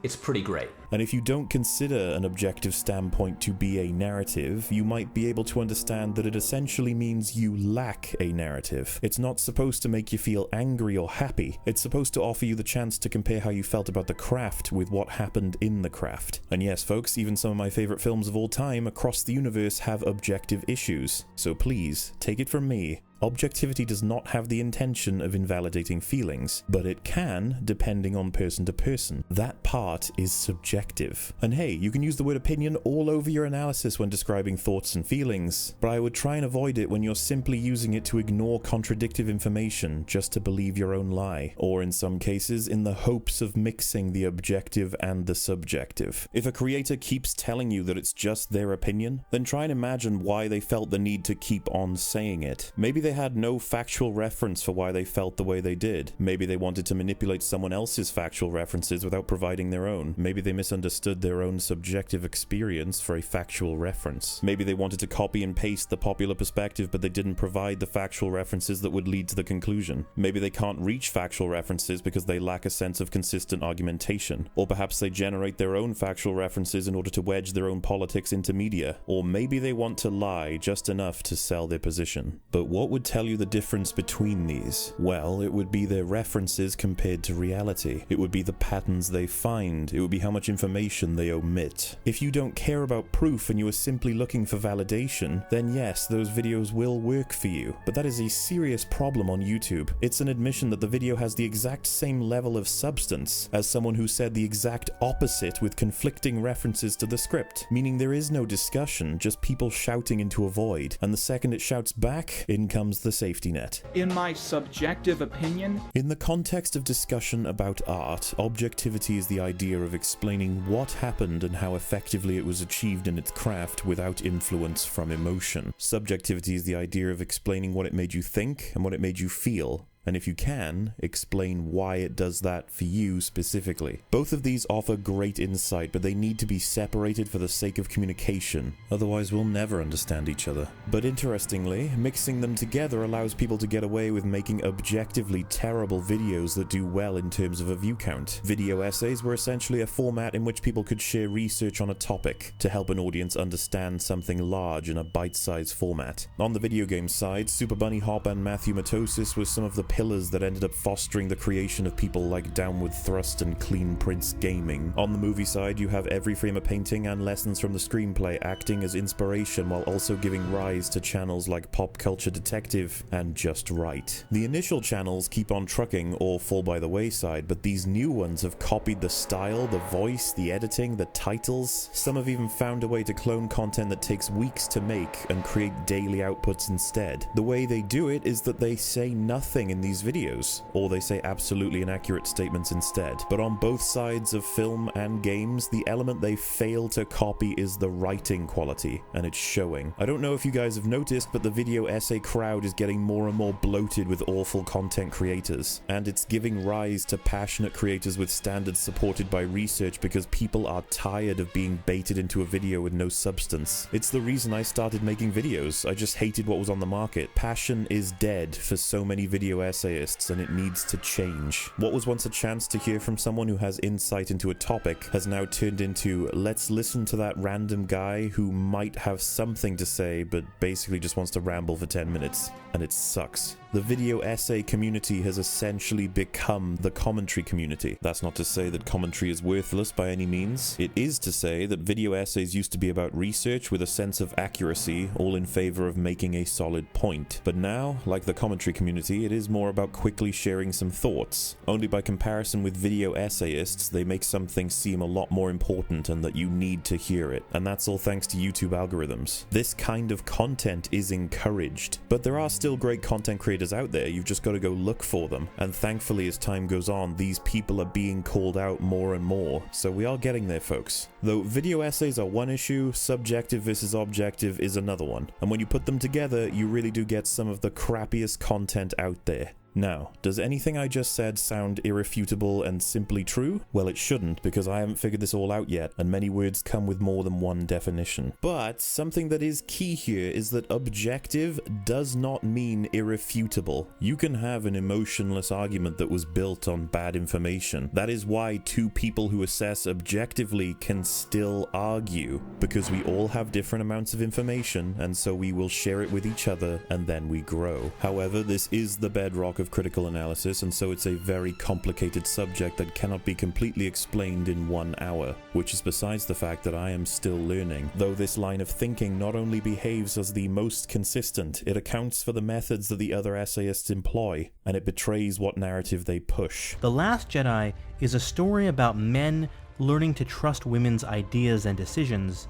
it's pretty great. And if you don't consider an objective standpoint to be a narrative, you might be able to understand that it essentially means you lack a narrative. It's not supposed to make you feel angry or happy. It's supposed to offer you the chance to compare how you felt about the craft with what happened in the craft. And yes, folks, even some of my favorite films of all time across the universe have objective issues. So please, take it from me. Objectivity does not have the intention of invalidating feelings, but it can, depending on person to person. That part is subjective. And hey, you can use the word opinion all over your analysis when describing thoughts and feelings, but I would try and avoid it when you're simply using it to ignore contradictive information just to believe your own lie, or in some cases, in the hopes of mixing the objective and the subjective. If a creator keeps telling you that it's just their opinion, then try and imagine why they felt the need to keep on saying it. Maybe they had no factual reference for why they felt the way they did. Maybe they wanted to manipulate someone else's factual references without providing their own. Maybe they misunderstood their own subjective experience for a factual reference. Maybe they wanted to copy and paste the popular perspective, but they didn't provide the factual references that would lead to the conclusion. Maybe they can't reach factual references because they lack a sense of consistent argumentation. Or perhaps they generate their own factual references in order to wedge their own politics into media. Or maybe they want to lie just enough to sell their position. But what would tell you the difference between these? Well, it would be their references compared to reality. It would be the patterns they find. It would be how much information they omit. If you don't care about proof and you are simply looking for validation, then yes, those videos will work for you. But that is a serious problem on YouTube. It's an admission that the video has the exact same level of substance as someone who said the exact opposite with conflicting references to the script, meaning there is no discussion, just people shouting into a void, and the second it shouts back, in comes the safety net. In my subjective opinion, in the context of discussion about art, objectivity is the idea of explaining what happened and how effectively it was achieved in its craft without influence from emotion. Subjectivity is the idea of explaining what it made you think and what it made you feel, and if you can, explain why it does that for you specifically. Both of these offer great insight, but they need to be separated for the sake of communication, otherwise we'll never understand each other. But interestingly, mixing them together allows people to get away with making objectively terrible videos that do well in terms of a view count. Video essays were essentially a format in which people could share research on a topic to help an audience understand something large in a bite-sized format. On the video game side, Super Bunny Hop and Matthew Matosis were some of the pillars that ended up fostering the creation of people like Downward Thrust and Clean Prince Gaming. On the movie side, you have Every Frame a Painting and Lessons from the Screenplay acting as inspiration while also giving rise to channels like Pop Culture Detective and Just Right. The initial channels keep on trucking or fall by the wayside, but these new ones have copied the style, the voice, the editing, the titles. Some have even found a way to clone content that takes weeks to make and create daily outputs instead. The way they do it is that they say nothing in the these videos, or they say absolutely inaccurate statements instead. But on both sides of film and games, the element they fail to copy is the writing quality, and it's showing. I don't know if you guys have noticed, but the video essay crowd is getting more and more bloated with awful content creators, and it's giving rise to passionate creators with standards supported by research because people are tired of being baited into a video with no substance. It's the reason I started making videos. I just hated what was on the market. Passion is dead for so many video essayists, and it needs to change. What was once a chance to hear from someone who has insight into a topic has now turned into, let's listen to that random guy who might have something to say but basically just wants to ramble for 10 minutes, and it sucks. The video essay community has essentially become the commentary community. That's not to say that commentary is worthless by any means. It is to say that video essays used to be about research with a sense of accuracy, all in favor of making a solid point. But now, like the commentary community, it is more about quickly sharing some thoughts. Only by comparison with video essayists, they make something seem a lot more important and that you need to hear it. And that's all thanks to YouTube algorithms. This kind of content is encouraged, but there are still great content creators out there. You've just got to go look for them, and thankfully as time goes on, these people are being called out more and more, so we are getting there, folks. Though video essays are one issue, subjective versus objective is another one, and when you put them together, you really do get some of the crappiest content out there. Now, does anything I just said sound irrefutable and simply true? Well, it shouldn't, because I haven't figured this all out yet, and many words come with more than one definition. But something that is key here is that objective does not mean irrefutable. You can have an emotionless argument that was built on bad information. That is why two people who assess objectively can still argue, because we all have different amounts of information, and so we will share it with each other, and then we grow. However, this is the bedrock of critical analysis, and so it's a very complicated subject that cannot be completely explained in 1 hour, which is besides the fact that I am still learning. Though this line of thinking not only behaves as the most consistent, it accounts for the methods that the other essayists employ, and it betrays what narrative they push. The Last Jedi is a story about men learning to trust women's ideas and decisions,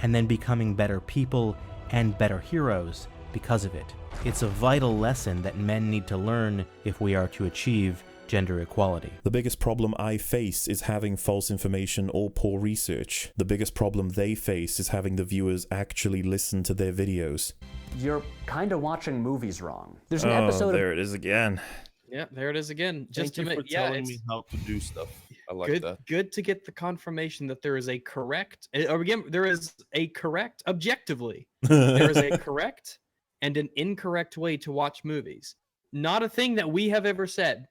and then becoming better people and better heroes because of it. It's a vital lesson that men need to learn if we are to achieve gender equality. The biggest problem I face is having false information or poor research. The biggest problem they face is having the viewers actually listen to their videos. You're kind of watching movies wrong. There's an episode there it is again. Yeah, there it is again. Just Thank you for telling me how to do stuff. I like that. Good to get the confirmation that there is a correct, or again, there is a correct, objectively, there is a correct and an incorrect way to watch movies. Not a thing that we have ever said.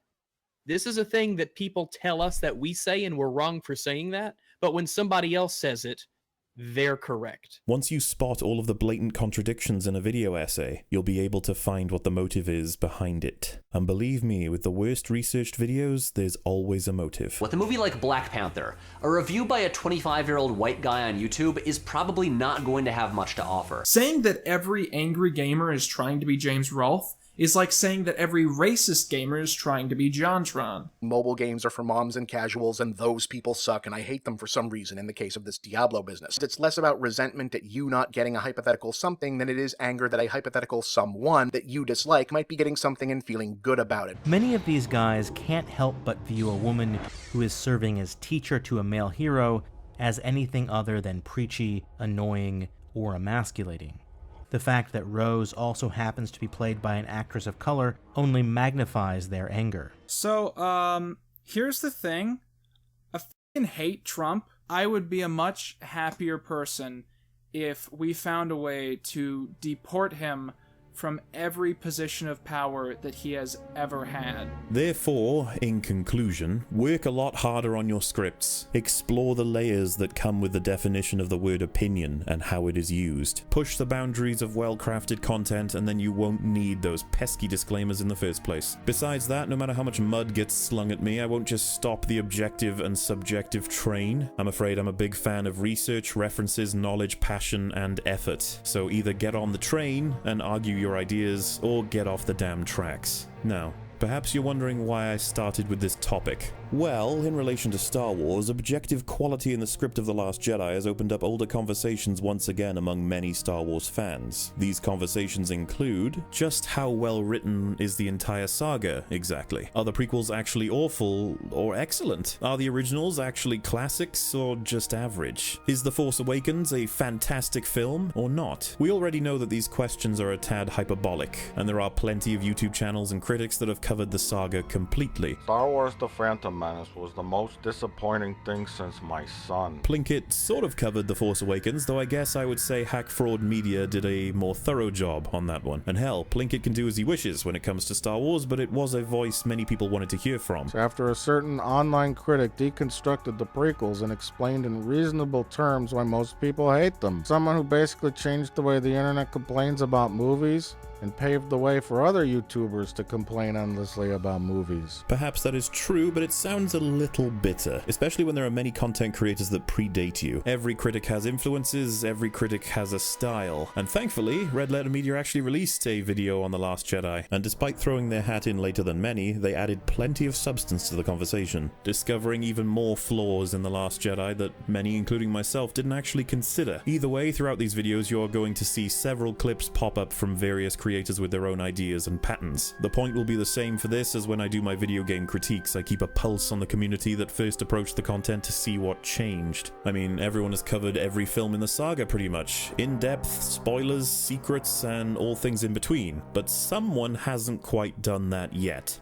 This is a thing that people tell us that we say, and we're wrong for saying that. But when somebody else says it, they're correct. Once you spot all of the blatant contradictions in a video essay, you'll be able to find what the motive is behind it. And believe me, with the worst researched videos, there's always a motive. With a movie like Black Panther, a review by a 25-year-old white guy on YouTube is probably not going to have much to offer. Saying that every angry gamer is trying to be James Rolfe is like saying that every racist gamer is trying to be JonTron. Mobile games are for moms and casuals, and those people suck, and I hate them for some reason in the case of this Diablo business. It's less about resentment at you not getting a hypothetical something than it is anger that a hypothetical someone that you dislike might be getting something and feeling good about it. Many of these guys can't help but view a woman who is serving as teacher to a male hero as anything other than preachy, annoying, or emasculating. The fact that Rose also happens to be played by an actress of color only magnifies their anger. So, here's the thing. I fucking hate Trump. I would be a much happier person if we found a way to deport him from every position of power that he has ever had. Therefore, in conclusion, work a lot harder on your scripts. Explore the layers that come with the definition of the word opinion and how it is used. Push the boundaries of well-crafted content, and then you won't need those pesky disclaimers in the first place. Besides that, no matter how much mud gets slung at me, I won't just stop the objective and subjective train. I'm afraid I'm a big fan of research, references, knowledge, passion, and effort. So either get on the train and argue your ideas, or get off the damn tracks. Now, Perhaps you're wondering why I started with this topic. Well, in relation to Star Wars, objective quality in the script of The Last Jedi has opened up older conversations once again among many Star Wars fans. These conversations include, just how well written is the entire saga, exactly? Are the prequels actually awful or excellent? Are the originals actually classics or just average? Is The Force Awakens a fantastic film or not? We already know that these questions are a tad hyperbolic, and there are plenty of YouTube channels and critics that have covered the saga completely. Star Wars The Phantom Menace was the most disappointing thing since my son. Plinkett sort of covered The Force Awakens, though I guess I would say Hack Fraud Media did a more thorough job on that one. And hell, Plinkett can do as he wishes when it comes to Star Wars, but it was a voice many people wanted to hear from. So after a certain online critic deconstructed the prequels and explained in reasonable terms why most people hate them, someone who basically changed the way the internet complains about movies and paved the way for other YouTubers to complain endlessly about movies. Perhaps that is true, but it sounds a little bitter, especially when there are many content creators that predate you. Every critic has influences, every critic has a style, and thankfully, Red Letter Media actually released a video on The Last Jedi, and despite throwing their hat in later than many, they added plenty of substance to the conversation, discovering even more flaws in The Last Jedi that many, including myself, didn't actually consider. Either way, throughout these videos, you are going to see several clips pop up from various creators with their own ideas and patterns. The point will be the same for this as when I do my video game critiques. I keep a pulse on the community that first approached the content to see what changed. I mean, everyone has covered every film in the saga pretty much. In-depth, spoilers, secrets, and all things in between. But someone hasn't quite done that yet.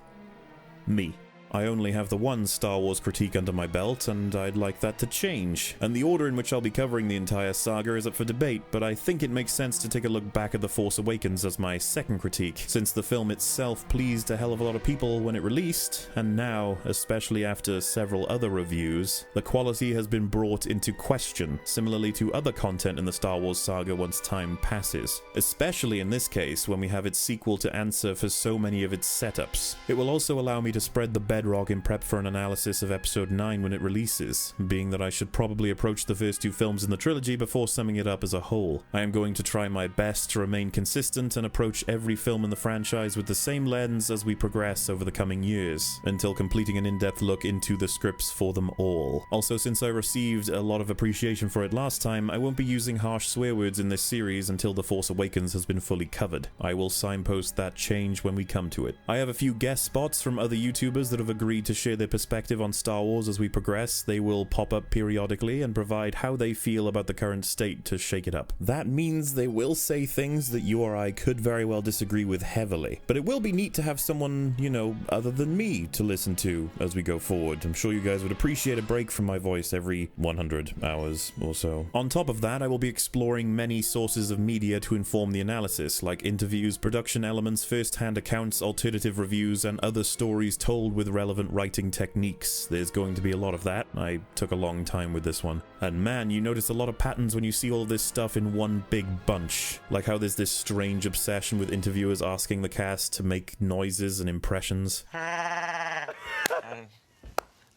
Me. I only have the one Star Wars critique under my belt, and I'd like that to change. And the order in which I'll be covering the entire saga is up for debate, but I think it makes sense to take a look back at The Force Awakens as my second critique, since the film itself pleased a hell of a lot of people when it released, and now, especially after several other reviews, the quality has been brought into question, similarly to other content in the Star Wars saga once time passes. Especially in this case, when we have its sequel to answer for so many of its setups. It will also allow me to spread the bedrock in prep for an analysis of episode 9 when it releases, being that I should probably approach the first two films in the trilogy before summing it up as a whole. I am going to try my best to remain consistent and approach every film in the franchise with the same lens as we progress over the coming years, until completing an in-depth look into the scripts for them all. Also, since I received a lot of appreciation for it last time, I won't be using harsh swear words in this series until The Force Awakens has been fully covered. I will signpost that change when we come to it. I have a few guest spots from other YouTubers that have agreed to share their perspective on Star Wars as we progress. They will pop up periodically and provide how they feel about the current state to shake it up. That means they will say things that you or I could very well disagree with heavily. But it will be neat to have someone, you know, other than me to listen to as we go forward. I'm sure you guys would appreciate a break from my voice every 100 hours or so. On top of that, I will be exploring many sources of media to inform the analysis, like interviews, production elements, first-hand accounts, alternative reviews, and other stories told with relevant writing techniques. There's going to be a lot of that. I took a long time with this one. And man, you notice a lot of patterns when you see all this stuff in one big bunch. Like how there's this strange obsession with interviewers asking the cast to make noises and impressions. That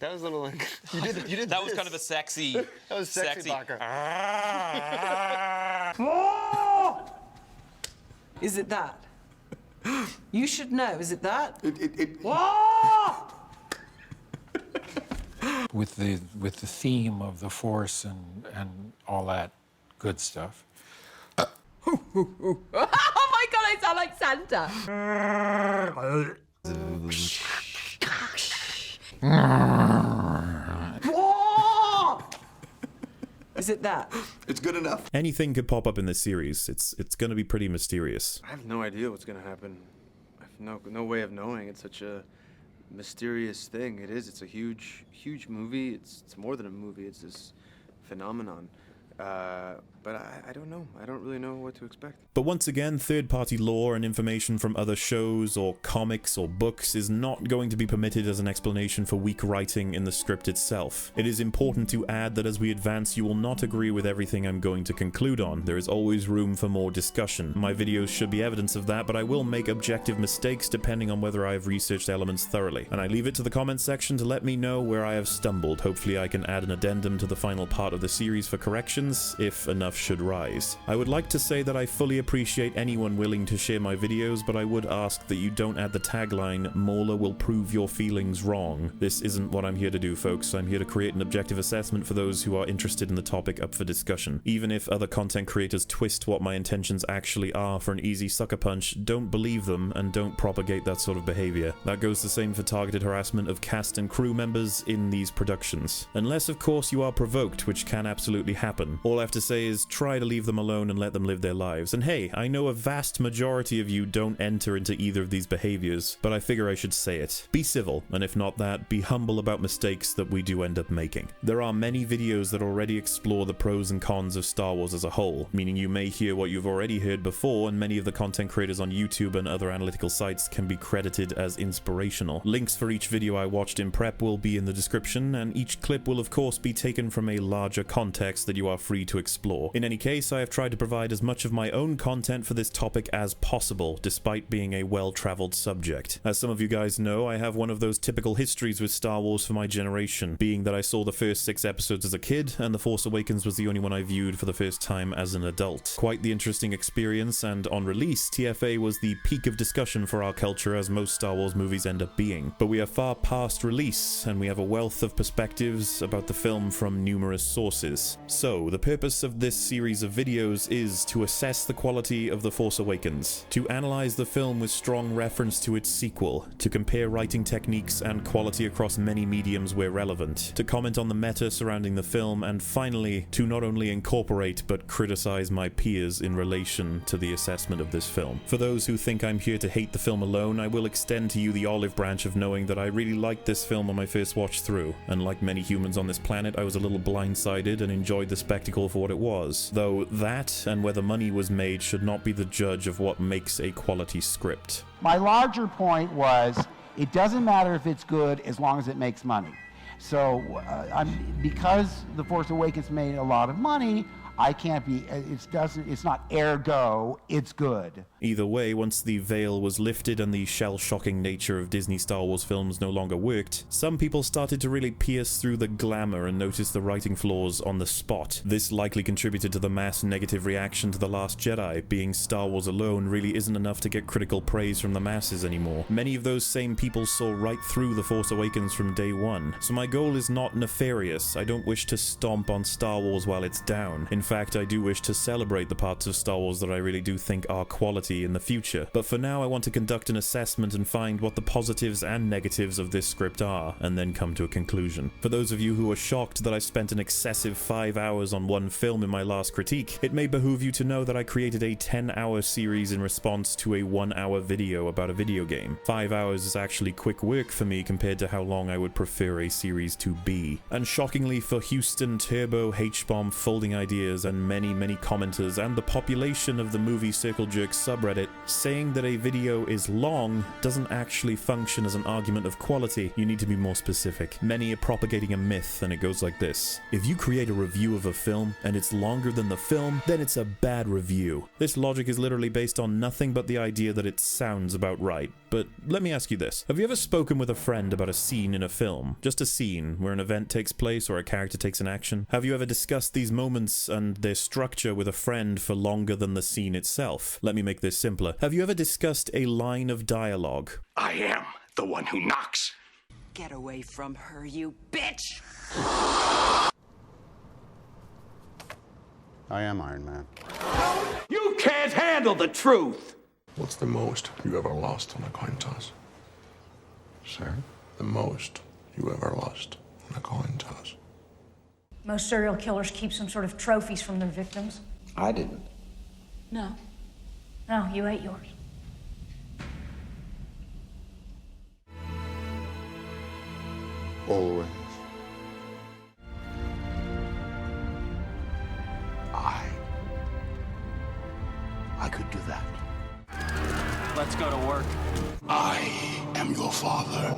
was a little. You did. That was kind of a sexy. That was sexy. Barker. Is it that? You should know. Is it that? With the theme of the Force and all that good stuff. Oh my god, I sound like Santa. Is it that? It's good enough. Anything could pop up in this series. It's gonna be pretty mysterious. I have no idea what's gonna happen. I have no way of knowing. It's such a mysterious thing. It is. It's a huge movie. It's more than a movie. It's this phenomenon. But I don't know. I don't really know what to expect. But once again, third-party lore and information from other shows or comics or books is not going to be permitted as an explanation for weak writing in the script itself. It is important to add that as we advance, you will not agree with everything I'm going to conclude on. There is always room for more discussion. My videos should be evidence of that, but I will make objective mistakes depending on whether I have researched elements thoroughly. And I leave it to the comments section to let me know where I have stumbled. Hopefully I can add an addendum to the final part of the series for corrections, if enough enough should rise. I would like to say that I fully appreciate anyone willing to share my videos, but I would ask that you don't add the tagline, "MauLer will prove your feelings wrong." This isn't what I'm here to do, folks. I'm here to create an objective assessment for those who are interested in the topic up for discussion. Even if other content creators twist what my intentions actually are for an easy sucker punch, don't believe them and don't propagate that sort of behavior. That goes the same for targeted harassment of cast and crew members in these productions. Unless, of course, you are provoked, which can absolutely happen. All I have to say is try to leave them alone and let them live their lives. And hey, I know a vast majority of you don't enter into either of these behaviors, but I figure I should say it. Be civil, and if not that, be humble about mistakes that we do end up making. There are many videos that already explore the pros and cons of Star Wars as a whole, meaning you may hear what you've already heard before, and many of the content creators on YouTube and other analytical sites can be credited as inspirational. Links for each video I watched in prep will be in the description, and each clip will of course be taken from a larger context that you are free to explore. In any case, I have tried to provide as much of my own content for this topic as possible, despite being a well-traveled subject. As some of you guys know, I have one of those typical histories with Star Wars for my generation, being that I saw the first 6 episodes as a kid, and The Force Awakens was the only one I viewed for the first time as an adult. Quite the interesting experience, and on release, TFA was the peak of discussion for our culture, as most Star Wars movies end up being. But we are far past release, and we have a wealth of perspectives about the film from numerous sources. So, the purpose of this series of videos is to assess the quality of The Force Awakens, to analyze the film with strong reference to its sequel, to compare writing techniques and quality across many mediums where relevant, to comment on the meta surrounding the film, and finally, to not only incorporate but criticize my peers in relation to the assessment of this film. For those who think I'm here to hate the film alone, I will extend to you the olive branch of knowing that I really liked this film on my first watch through, and like many humans on this planet, I was a little blindsided and enjoyed the spectacle for what it was. Though that, and whether money was made, should not be the judge of what makes a quality script. My larger point was, it doesn't matter if it's good as long as it makes money. So because The Force Awakens made a lot of money, I can't be, it's not ergo, it's good. Either way, once the veil was lifted and the shell-shocking nature of Disney Star Wars films no longer worked, some people started to really pierce through the glamour and notice the writing flaws on the spot. This likely contributed to the mass negative reaction to The Last Jedi, being Star Wars alone really isn't enough to get critical praise from the masses anymore. Many of those same people saw right through The Force Awakens from day one. So my goal is not nefarious. I don't wish to stomp on Star Wars while it's down. In fact, I do wish to celebrate the parts of Star Wars that I really do think are quality in the future. But for now, I want to conduct an assessment and find what the positives and negatives of this script are, and then come to a conclusion. For those of you who are shocked that I spent an excessive 5 hours on one film in my last critique, it may behoove you to know that I created a 10-hour series in response to a 1-hour video about a video game. 5 hours is actually quick work for me compared to how long I would prefer a series to be. And shockingly for Houston, Turbo, H-Bomb, Folding Ideas, and many commenters and the population of the Movie Circle Jerk subreddit, saying that a video is long doesn't actually function as an argument of quality. You need to be more specific. Many are propagating a myth, and it goes like this. If you create a review of a film and it's longer than the film, then it's a bad review. This logic is literally based on nothing but the idea that it sounds about right. But let me ask you this. Have you ever spoken with a friend about a scene in a film? Just a scene where an event takes place or a character takes an action? Have you ever discussed these moments and their structure with a friend for longer than the scene itself? Let me make this simpler. Have you ever discussed a line of dialogue? I am the one who knocks. Get away from her, you bitch! I am Iron Man. You can't handle the truth! What's the most you ever lost on a coin toss? Sir? The most you ever lost on a coin toss. Most serial killers keep some sort of trophies from their victims. I didn't. No. No, you ate yours. Always. I could do that. Let's go to work. I am your father.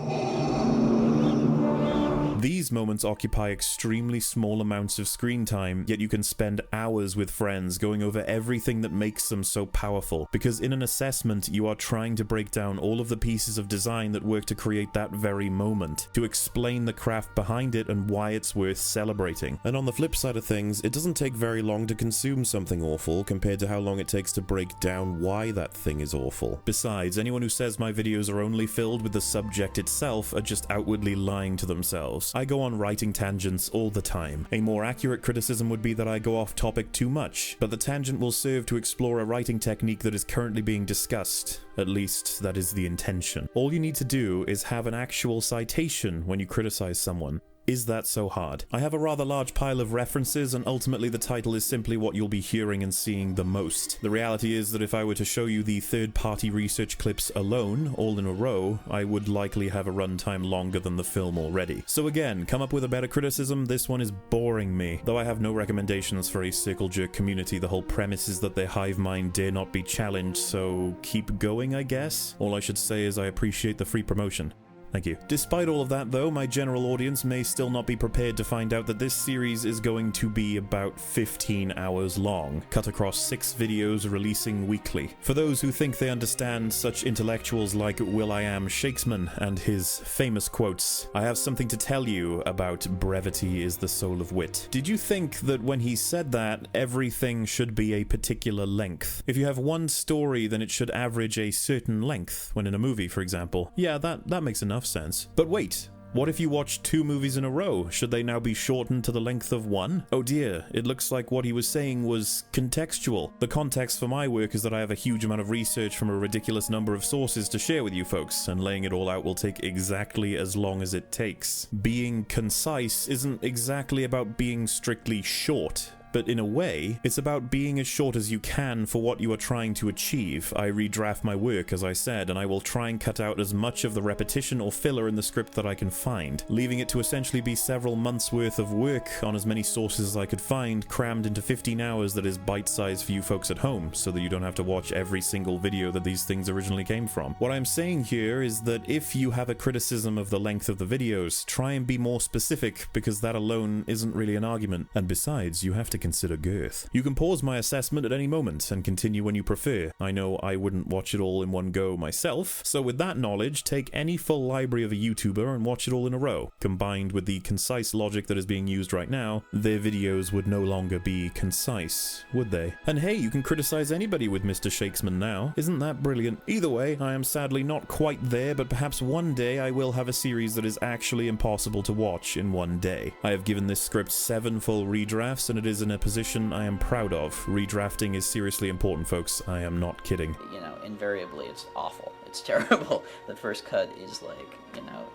These moments occupy extremely small amounts of screen time, yet you can spend hours with friends going over everything that makes them so powerful, because in an assessment you are trying to break down all of the pieces of design that work to create that very moment, to explain the craft behind it and why it's worth celebrating. And on the flip side of things, it doesn't take very long to consume something awful compared to how long it takes to break down why that thing is awful. Besides, anyone who says my videos are only filled with the subject itself are just outwardly lying to themselves. I go on writing tangents all the time. A more accurate criticism would be that I go off topic too much, but the tangent will serve to explore a writing technique that is currently being discussed. At least, that is the intention. All you need to do is have an actual citation when you criticize someone. Is that so hard? I have a rather large pile of references, and ultimately the title is simply what you'll be hearing and seeing the most. The reality is that if I were to show you the third-party research clips alone, all in a row, I would likely have a runtime longer than the film already. So again, come up with a better criticism. This one is boring me. Though I have no recommendations for a circle jerk community, the whole premise is that their hive mind dare not be challenged, so keep going, I guess? All I should say is I appreciate the free promotion. Thank you. Despite all of that though, my general audience may still not be prepared to find out that this series is going to be about 15 hours long, cut across 6 videos releasing weekly. For those who think they understand such intellectuals like will.i.am Shakespeare and his famous quotes, I have something to tell you about brevity is the soul of wit. Did you think that when he said that, everything should be a particular length? If you have one story, then it should average a certain length, when in a movie, for example. Yeah, that makes enough sense. But wait, what if you watch 2 movies in a row? Should they now be shortened to the length of one? Oh dear, it looks like what he was saying was contextual. The context for my work is that I have a huge amount of research from a ridiculous number of sources to share with you folks, and laying it all out will take exactly as long as it takes. Being concise isn't exactly about being strictly short. But in a way, it's about being as short as you can for what you are trying to achieve. I redraft my work, as I said, and I will try and cut out as much of the repetition or filler in the script that I can find, leaving it to essentially be several months worth of work on as many sources as I could find, crammed into 15 hours that is bite-sized for you folks at home, so that you don't have to watch every single video that these things originally came from. What I'm saying here is that if you have a criticism of the length of the videos, try and be more specific, because that alone isn't really an argument. And besides, you have to consider girth. You can pause my assessment at any moment and continue when you prefer. I know I wouldn't watch it all in one go myself, so with that knowledge, take any full library of a YouTuber and watch it all in a row. Combined with the concise logic that is being used right now, their videos would no longer be concise, would they? And hey, you can criticize anybody with Mr. Shakespeare now. Isn't that brilliant? Either way, I am sadly not quite there, but perhaps one day I will have a series that is actually impossible to watch in one day. I have given this script 7 full redrafts, and it is in a position I am proud of. Redrafting is seriously important, folks. I am not kidding. You know, invariably it's awful. It's terrible. The first cut is like, you know,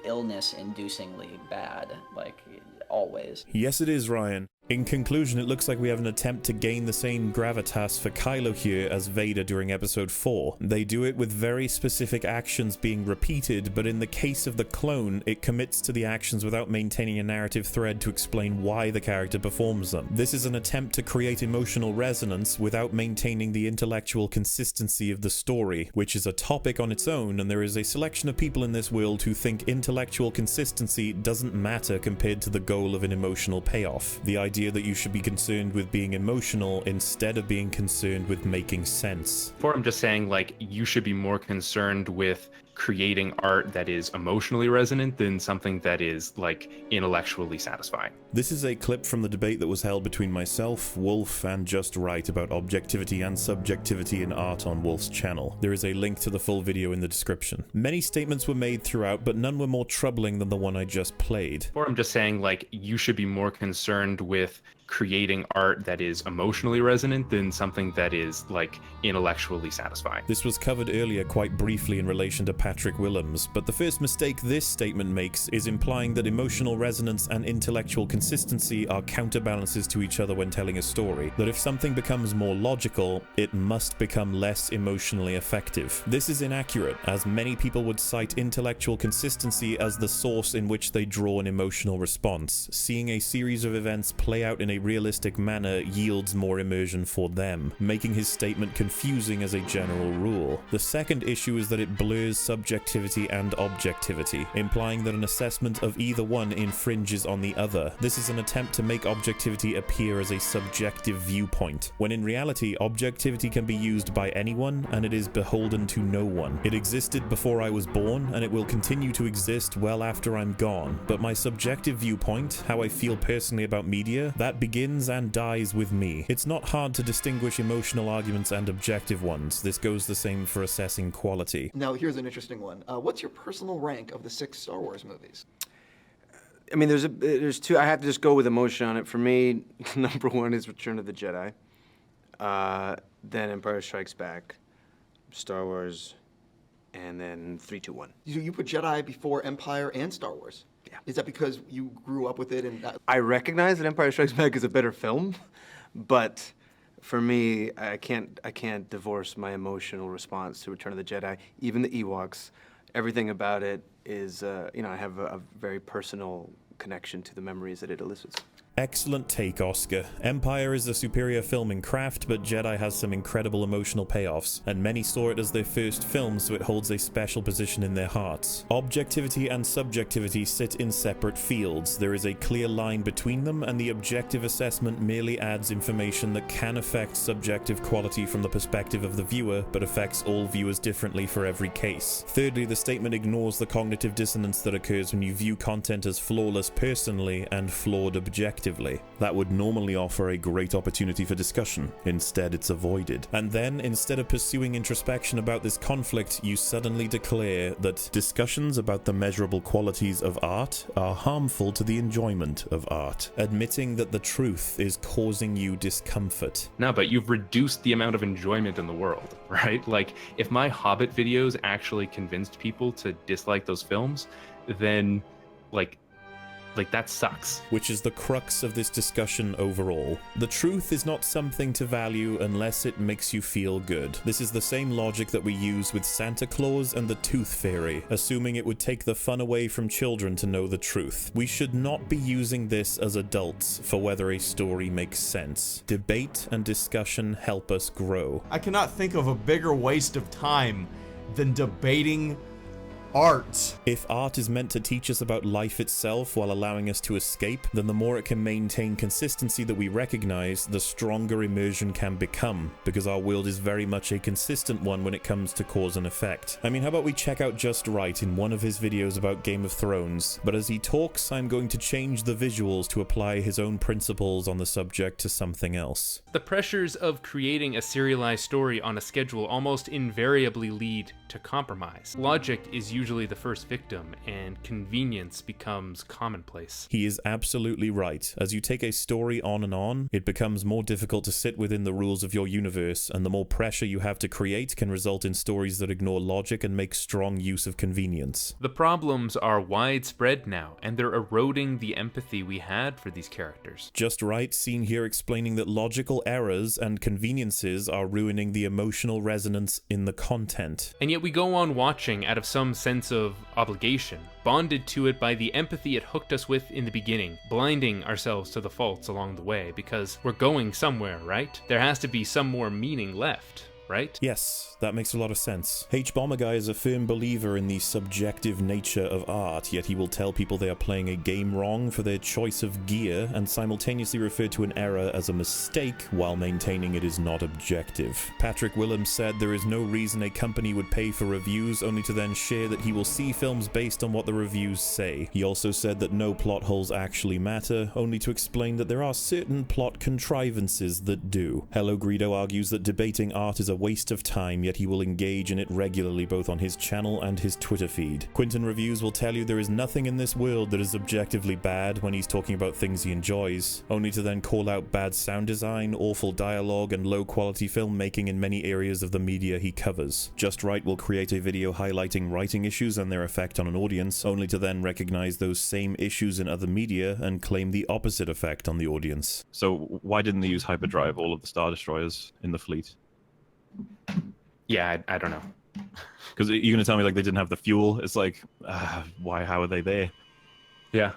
illness-inducingly bad, like always. Yes, it is, Ryan. In conclusion, it looks like we have an attempt to gain the same gravitas for Kylo here as Vader during episode 4. They do it with very specific actions being repeated, but in the case of the clone, it commits to the actions without maintaining a narrative thread to explain why the character performs them. This is an attempt to create emotional resonance without maintaining the intellectual consistency of the story, which is a topic on its own, and there is a selection of people in this world who think intellectual consistency doesn't matter compared to the goal of an emotional payoff. The idea that you should be concerned with being emotional instead of being concerned with making sense. Or I'm just saying, like, you should be more concerned with creating art that is emotionally resonant than something that is, like, intellectually satisfying. This is a clip from the debate that was held between myself, Wolf, and Just Right about objectivity and subjectivity in art on Wolf's channel. There is a link to the full video in the description. Many statements were made throughout, but none were more troubling than the one I just played. Or I'm just saying, like, you should be more concerned with creating art that is emotionally resonant than something that is, like, intellectually satisfying. This was covered earlier quite briefly in relation to Patrick Willems, but the first mistake this statement makes is implying that emotional resonance and intellectual consistency are counterbalances to each other when telling a story, that if something becomes more logical, it must become less emotionally effective. This is inaccurate, as many people would cite intellectual consistency as the source in which they draw an emotional response. Seeing a series of events play out in a a realistic manner yields more immersion for them, making his statement confusing as a general rule. The second issue is that it blurs subjectivity and objectivity, implying that an assessment of either one infringes on the other. This is an attempt to make objectivity appear as a subjective viewpoint, when in reality, objectivity can be used by anyone, and it is beholden to no one. It existed before I was born, and it will continue to exist well after I'm gone, but my subjective viewpoint, how I feel personally about media, that begins and dies with me. It's not hard to distinguish emotional arguments and objective ones. This goes the same for assessing quality. Now, here's an interesting one. What's your personal rank of the 6 Star Wars movies? I mean, there's two. I have to just go with emotion on it. For me, number 1 is Return of the Jedi. Then Empire Strikes Back, Star Wars, and then 3, 2, 1. You put Jedi before Empire and Star Wars? Yeah. Is that because you grew up with it? And I recognize that Empire Strikes Back is a better film, but for me, I can't divorce my emotional response to Return of the Jedi. Even the Ewoks, everything about it is, I have a very personal connection to the memories that it elicits. Excellent take, Oscar. Empire is a superior film in craft, but Jedi has some incredible emotional payoffs, and many saw it as their first film, so it holds a special position in their hearts. Objectivity and subjectivity sit in separate fields. There is a clear line between them, and the objective assessment merely adds information that can affect subjective quality from the perspective of the viewer, but affects all viewers differently for every case. Thirdly, the statement ignores the cognitive dissonance that occurs when you view content as flawless personally and flawed objectively. That would normally offer a great opportunity for discussion. Instead, it's avoided. And then, instead of pursuing introspection about this conflict, you suddenly declare that discussions about the measurable qualities of art are harmful to the enjoyment of art, admitting that the truth is causing you discomfort. No, but you've reduced the amount of enjoyment in the world, right? Like, if my Hobbit videos actually convinced people to dislike those films, then, like that sucks. Which is the crux of this discussion overall. The truth is not something to value unless it makes you feel good. This is the same logic that we use with Santa Claus and the Tooth Fairy, assuming it would take the fun away from children to know the truth. We should not be using this as adults for whether a story makes sense. Debate and discussion help us grow. I cannot think of a bigger waste of time than debating art. If art is meant to teach us about life itself while allowing us to escape, then the more it can maintain consistency that we recognize, the stronger immersion can become, because our world is very much a consistent one when it comes to cause and effect. I mean, how about we check out Just Right in one of his videos about Game of Thrones, but as he talks, I'm going to change the visuals to apply his own principles on the subject to something else. The pressures of creating a serialized story on a schedule almost invariably lead to compromise. Logic is usually the first victim, and convenience becomes commonplace. He is absolutely right. As you take a story on, it becomes more difficult to sit within the rules of your universe, and the more pressure you have to create can result in stories that ignore logic and make strong use of convenience. The problems are widespread now, and they're eroding the empathy we had for these characters. Just Right, seen here explaining that logical errors and conveniences are ruining the emotional resonance in the content. And yet we go on watching out of some sense of obligation, bonded to it by the empathy it hooked us with in the beginning, blinding ourselves to the faults along the way, because we're going somewhere, right? There has to be some more meaning left, right? Yes, that makes a lot of sense. H-Bomber Guy is a firm believer in the subjective nature of art, yet he will tell people they are playing a game wrong for their choice of gear, and simultaneously refer to an error as a mistake while maintaining it is not objective. Patrick Willems said there is no reason a company would pay for reviews only to then share that he will see films based on what the reviews say. He also said that no plot holes actually matter, only to explain that there are certain plot contrivances that do. Hello Greedo argues that debating art is a waste of time, yet he will engage in it regularly both on his channel and his Twitter feed. Quinton Reviews will tell you there is nothing in this world that is objectively bad when he's talking about things he enjoys, only to then call out bad sound design, awful dialogue, and low quality filmmaking in many areas of the media he covers. Just Right will create a video highlighting writing issues and their effect on an audience, only to then recognize those same issues in other media and claim the opposite effect on the audience. So why didn't they use hyperdrive all of the Star Destroyers in the fleet? Yeah, I don't know. Because you're going to tell me like they didn't have the fuel? It's like, why? How are they there? Yeah.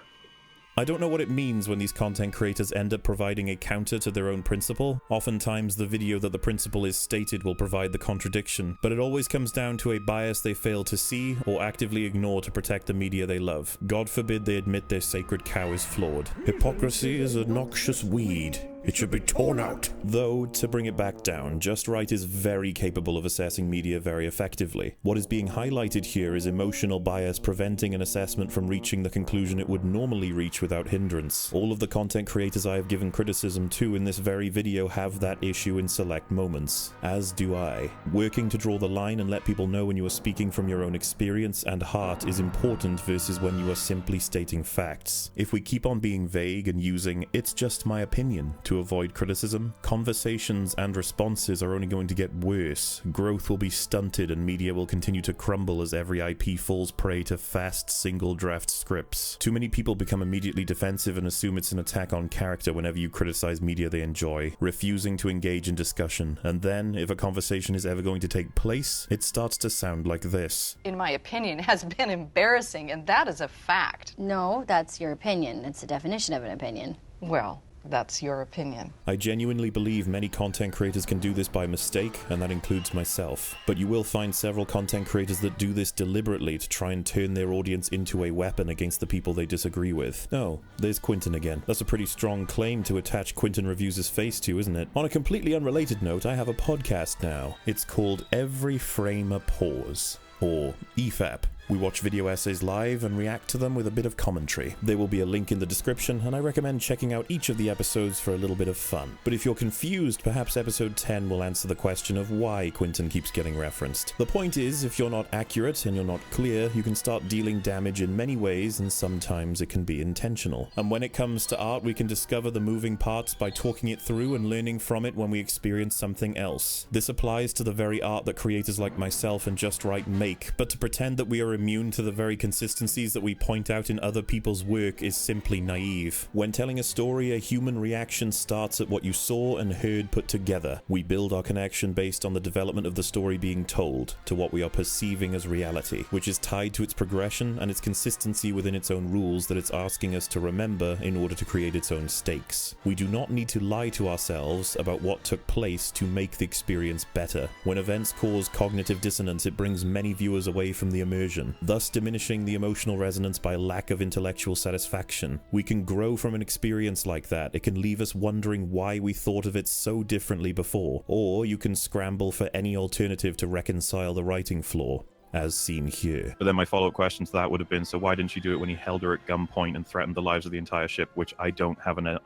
I don't know what it means when these content creators end up providing a counter to their own principle. Oftentimes the video that the principle is stated will provide the contradiction, but it always comes down to a bias they fail to see or actively ignore to protect the media they love. God forbid they admit their sacred cow is flawed. Hypocrisy is a noxious weed. It should be torn out. Though, to bring it back down, Just Right is very capable of assessing media very effectively. What is being highlighted here is emotional bias preventing an assessment from reaching the conclusion it would normally reach without hindrance. All of the content creators I have given criticism to in this very video have that issue in select moments, as do I. Working to draw the line and let people know when you are speaking from your own experience and heart is important versus when you are simply stating facts. If we keep on being vague and using "it's just my opinion" to avoid criticism, conversations and responses are only going to get worse. Growth will be stunted and media will continue to crumble as every IP falls prey to fast single draft scripts. Too many people become immediately defensive and assume it's an attack on character whenever you criticize media they enjoy, refusing to engage in discussion. And then, if a conversation is ever going to take place, it starts to sound like this. In my opinion, has been embarrassing, and that is a fact. No, that's your opinion. It's the definition of an opinion. Well, that's your opinion. I genuinely believe many content creators can do this by mistake, and that includes myself. But you will find several content creators that do this deliberately to try and turn their audience into a weapon against the people they disagree with. Oh, there's Quinton again. That's a pretty strong claim to attach Quinton Reviews' face to, isn't it? On a completely unrelated note, I have a podcast now. It's called Every Frame a Pause, or EFAP. We watch video essays live and react to them with a bit of commentary. There will be a link in the description, and I recommend checking out each of the episodes for a little bit of fun. But if you're confused, perhaps episode 10 will answer the question of why Quinton keeps getting referenced. The point is, if you're not accurate and you're not clear, you can start dealing damage in many ways, and sometimes it can be intentional. And when it comes to art, we can discover the moving parts by talking it through and learning from it when we experience something else. This applies to the very art that creators like myself and Just Right make, but to pretend that we are immune to the very consistencies that we point out in other people's work is simply naive. When telling a story, a human reaction starts at what you saw and heard put together. We build our connection based on the development of the story being told, to what we are perceiving as reality, which is tied to its progression and its consistency within its own rules that it's asking us to remember in order to create its own stakes. We do not need to lie to ourselves about what took place to make the experience better. When events cause cognitive dissonance, it brings many viewers away from the immersion, thus diminishing the emotional resonance by lack of intellectual satisfaction. We can grow from an experience like that. It can leave us wondering why we thought of it so differently before, or you can scramble for any alternative to reconcile the writing flaw, as seen here. But then my follow-up question to that would have been, so why didn't she do it when he held her at gunpoint and threatened the lives of the entire ship, which I don't have an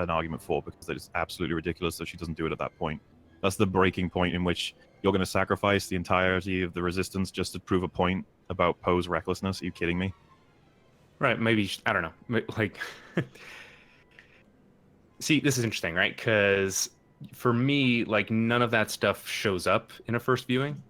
argument for, because it's absolutely ridiculous that she doesn't do it at that point. That's the breaking point in which you're going to sacrifice the entirety of the resistance just to prove a point about Poe's recklessness. Are you kidding me? Right, maybe, I don't know. Like, see, this is interesting, right? Because for me, like, none of that stuff shows up in a first viewing.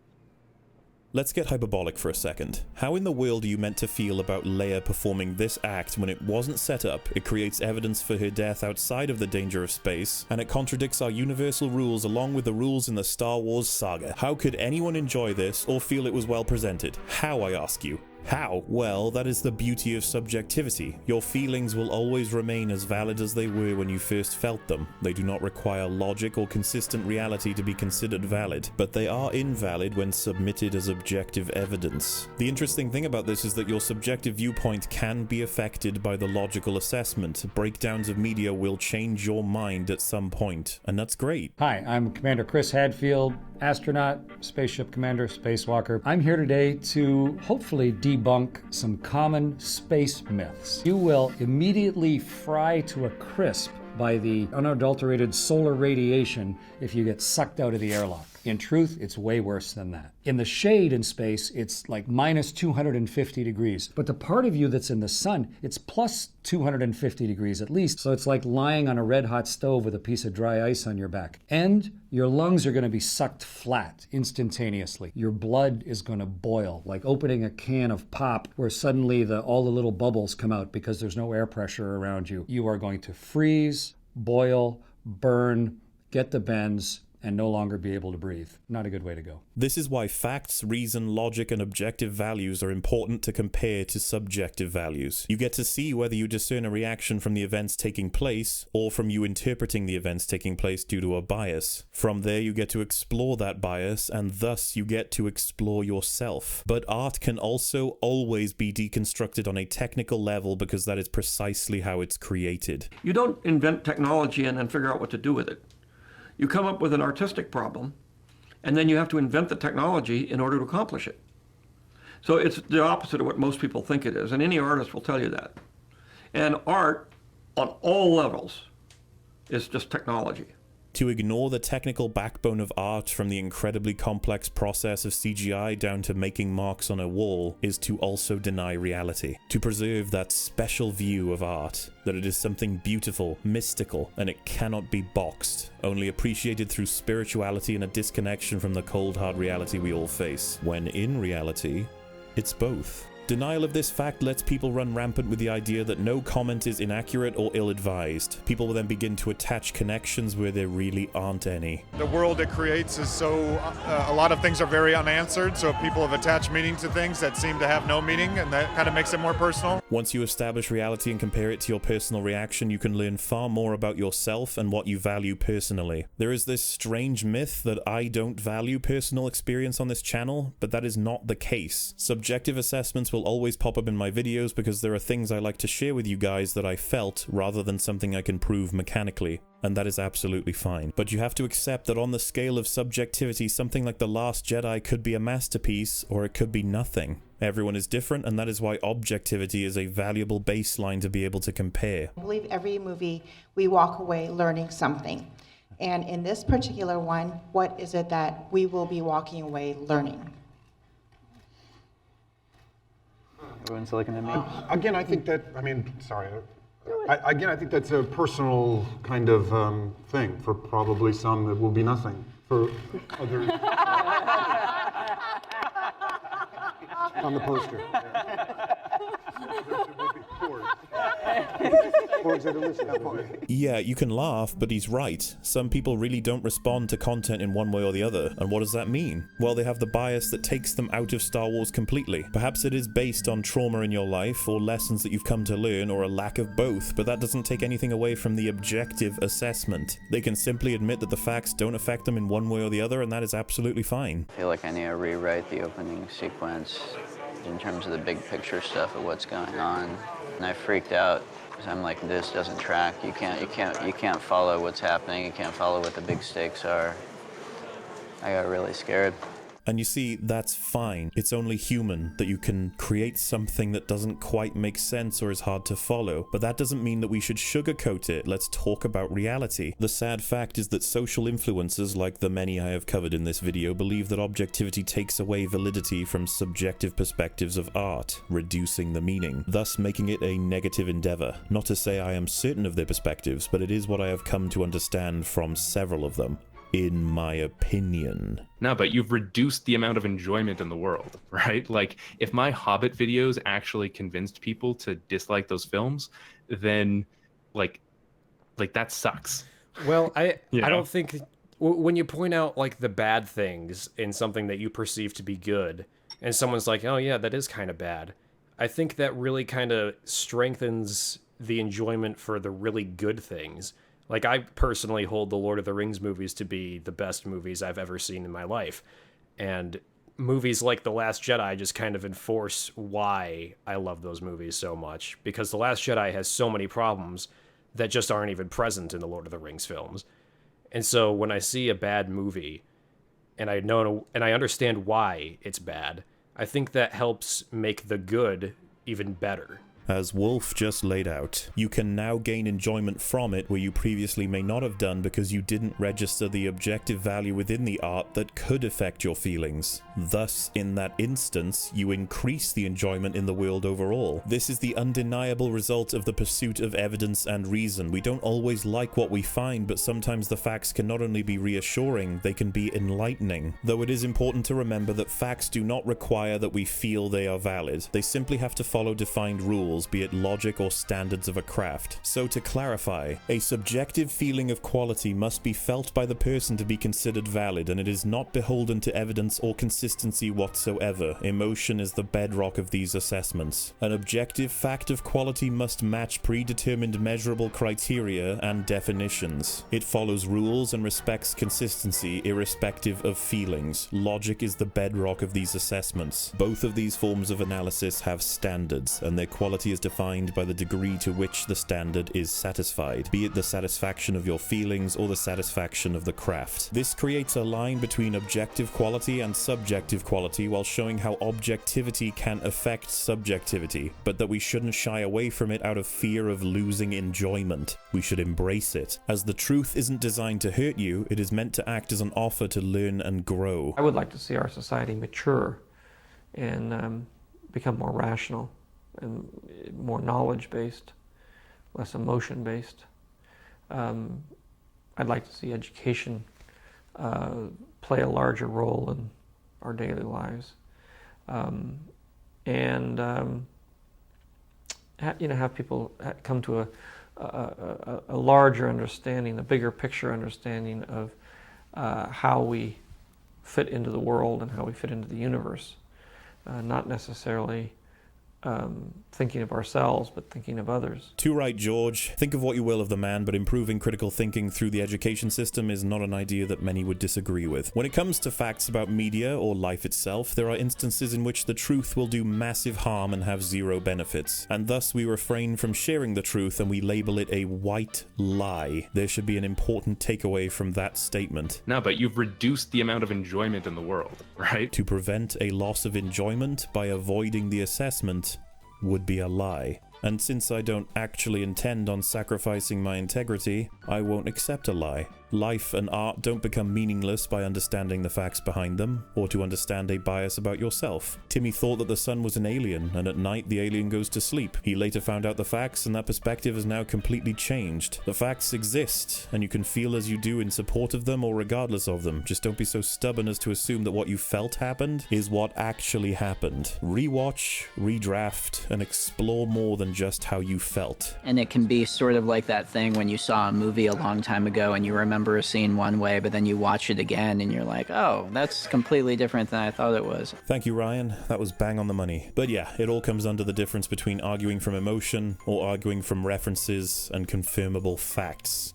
Let's get hyperbolic for a second. How in the world are you meant to feel about Leia performing this act when it wasn't set up, it creates evidence for her death outside of the danger of space, and it contradicts our universal rules along with the rules in the Star Wars saga? How could anyone enjoy this or feel it was well presented? How, I ask you? How? Well, that is the beauty of subjectivity. Your feelings will always remain as valid as they were when you first felt them. They do not require logic or consistent reality to be considered valid, but they are invalid when submitted as objective evidence. The interesting thing about this is that your subjective viewpoint can be affected by the logical assessment. Breakdowns of media will change your mind at some point, and that's great. Hi, I'm Commander Chris Hadfield, astronaut, spaceship commander, spacewalker. I'm here today to hopefully debunk some common space myths. You will immediately fry to a crisp by the unadulterated solar radiation if you get sucked out of the airlock. In truth, it's way worse than that. In the shade in space, it's like minus 250 degrees. But the part of you that's in the sun, it's plus 250 degrees at least. So it's like lying on a red hot stove with a piece of dry ice on your back. And your lungs are going to be sucked flat instantaneously. Your blood is going to boil, like opening a can of pop where suddenly all the little bubbles come out because there's no air pressure around you. You are going to freeze, boil, burn, get the bends, and no longer be able to breathe. Not a good way to go. This is why facts, reason, logic, and objective values are important to compare to subjective values. You get to see whether you discern a reaction from the events taking place, or from you interpreting the events taking place due to a bias. From there, you get to explore that bias, and thus you get to explore yourself. But art can also always be deconstructed on a technical level because that is precisely how it's created. You don't invent technology and then figure out what to do with it. You come up with an artistic problem, and then you have to invent the technology in order to accomplish it. So it's the opposite of what most people think it is, and any artist will tell you that. And art, on all levels, is just technology. To ignore the technical backbone of art from the incredibly complex process of CGI down to making marks on a wall is to also deny reality. To preserve that special view of art, that it is something beautiful, mystical, and it cannot be boxed, only appreciated through spirituality and a disconnection from the cold hard reality we all face, when in reality, it's both. Denial of this fact lets people run rampant with the idea that no comment is inaccurate or ill-advised. People will then begin to attach connections where there really aren't any. The world it creates is so, a lot of things are very unanswered, so people have attached meaning to things that seem to have no meaning, and that kind of makes it more personal. Once you establish reality and compare it to your personal reaction, you can learn far more about yourself and what you value personally. There is this strange myth that I don't value personal experience on this channel, but that is not the case. Subjective assessments will always pop up in my videos because there are things I like to share with you guys that I felt rather than something I can prove mechanically, and that is absolutely fine. But you have to accept that on the scale of subjectivity, something like The Last Jedi could be a masterpiece or it could be nothing. Everyone is different, and that is why objectivity is a valuable baseline to be able to compare. I believe every movie we walk away learning something. And in this particular one, what is it that we will be walking away learning? Everyone's looking at me. Again, I think that, I mean, sorry. Again, I think that's a personal kind of thing. For probably some, it will be nothing. For others. On the poster. Yeah, you can laugh, but he's right. Some people really don't respond to content in one way or the other. And what does that mean? Well, they have the bias that takes them out of Star Wars completely. Perhaps it is based on trauma in your life, or lessons that you've come to learn, or a lack of both, but that doesn't take anything away from the objective assessment. They can simply admit that the facts don't affect them in one way or the other, and that is absolutely fine. I feel like I need to rewrite the opening sequence in terms of the big picture stuff of what's going on. And I freaked out because I'm like, this doesn't track. You can't follow what's happening. You can't follow what the big stakes are. I got really scared. And you see, that's fine. It's only human that you can create something that doesn't quite make sense or is hard to follow. But that doesn't mean that we should sugarcoat it. Let's talk about reality. The sad fact is that social influencers, like the many I have covered in this video, believe that objectivity takes away validity from subjective perspectives of art, reducing the meaning, thus making it a negative endeavor. Not to say I am certain of their perspectives, but it is what I have come to understand from several of them. In my opinion. No, but you've reduced the amount of enjoyment in the world, right? Like, if my Hobbit videos actually convinced people to dislike those films, then like that sucks. Well, I don't think when you point out like the bad things in something that you perceive to be good, and someone's like, "Oh yeah, that is kind of bad," I think that really kind of strengthens the enjoyment for the really good things. Like, I personally hold the Lord of the Rings movies to be the best movies I've ever seen in my life. And movies like The Last Jedi just kind of enforce why I love those movies so much. Because The Last Jedi has so many problems that just aren't even present in the Lord of the Rings films. And so when I see a bad movie, and I know and I understand why it's bad, I think that helps make the good even better. As Wolf just laid out, you can now gain enjoyment from it where you previously may not have done because you didn't register the objective value within the art that could affect your feelings. Thus, in that instance, you increase the enjoyment in the world overall. This is the undeniable result of the pursuit of evidence and reason. We don't always like what we find, but sometimes the facts can not only be reassuring, they can be enlightening. Though it is important to remember that facts do not require that we feel they are valid. They simply have to follow defined rules. rules, be it logic or standards of a craft. So to clarify, a subjective feeling of quality must be felt by the person to be considered valid, and it is not beholden to evidence or consistency whatsoever. Emotion is the bedrock of these assessments. An objective fact of quality must match predetermined measurable criteria and definitions. It follows rules and respects consistency irrespective of feelings. Logic is the bedrock of these assessments. Both of these forms of analysis have standards, and their quality is defined by the degree to which the standard is satisfied, be it the satisfaction of your feelings or the satisfaction of the craft. This creates a line between objective quality and subjective quality while showing how objectivity can affect subjectivity, but that we shouldn't shy away from it out of fear of losing enjoyment. We should embrace it. As the truth isn't designed to hurt you, it is meant to act as an offer to learn and grow. I would like to see our society mature and become more rational and more knowledge-based, less emotion-based. I'd like to see education play a larger role in our daily lives, and have people come to a larger understanding, a bigger picture understanding of how we fit into the world and how we fit into the universe. Not necessarily thinking of ourselves, but thinking of others. Too right, George. Think of what you will of the man, but improving critical thinking through the education system is not an idea that many would disagree with. When it comes to facts about media or life itself, there are instances in which the truth will do massive harm and have zero benefits, and thus we refrain from sharing the truth and we label it a white lie. There should be an important takeaway from that statement. No, but you've reduced the amount of enjoyment in the world, right? To prevent a loss of enjoyment by avoiding the assessment would be a lie. And since I don't actually intend on sacrificing my integrity, I won't accept a lie. Life and art don't become meaningless by understanding the facts behind them, or to understand a bias about yourself. Timmy thought that the sun was an alien, and at night the alien goes to sleep. He later found out the facts, and that perspective has now completely changed. The facts exist, and you can feel as you do in support of them or regardless of them. Just don't be so stubborn as to assume that what you felt happened is what actually happened. Rewatch, redraft, and explore more than just how you felt. And it can be sort of like that thing when you saw a movie a long time ago and you remember a scene one way, but then you watch it again and you're like, oh, that's completely different than I thought it was. Thank you, Ryan. That was bang on the money. But yeah, it all comes under the difference between arguing from emotion or arguing from references and confirmable facts.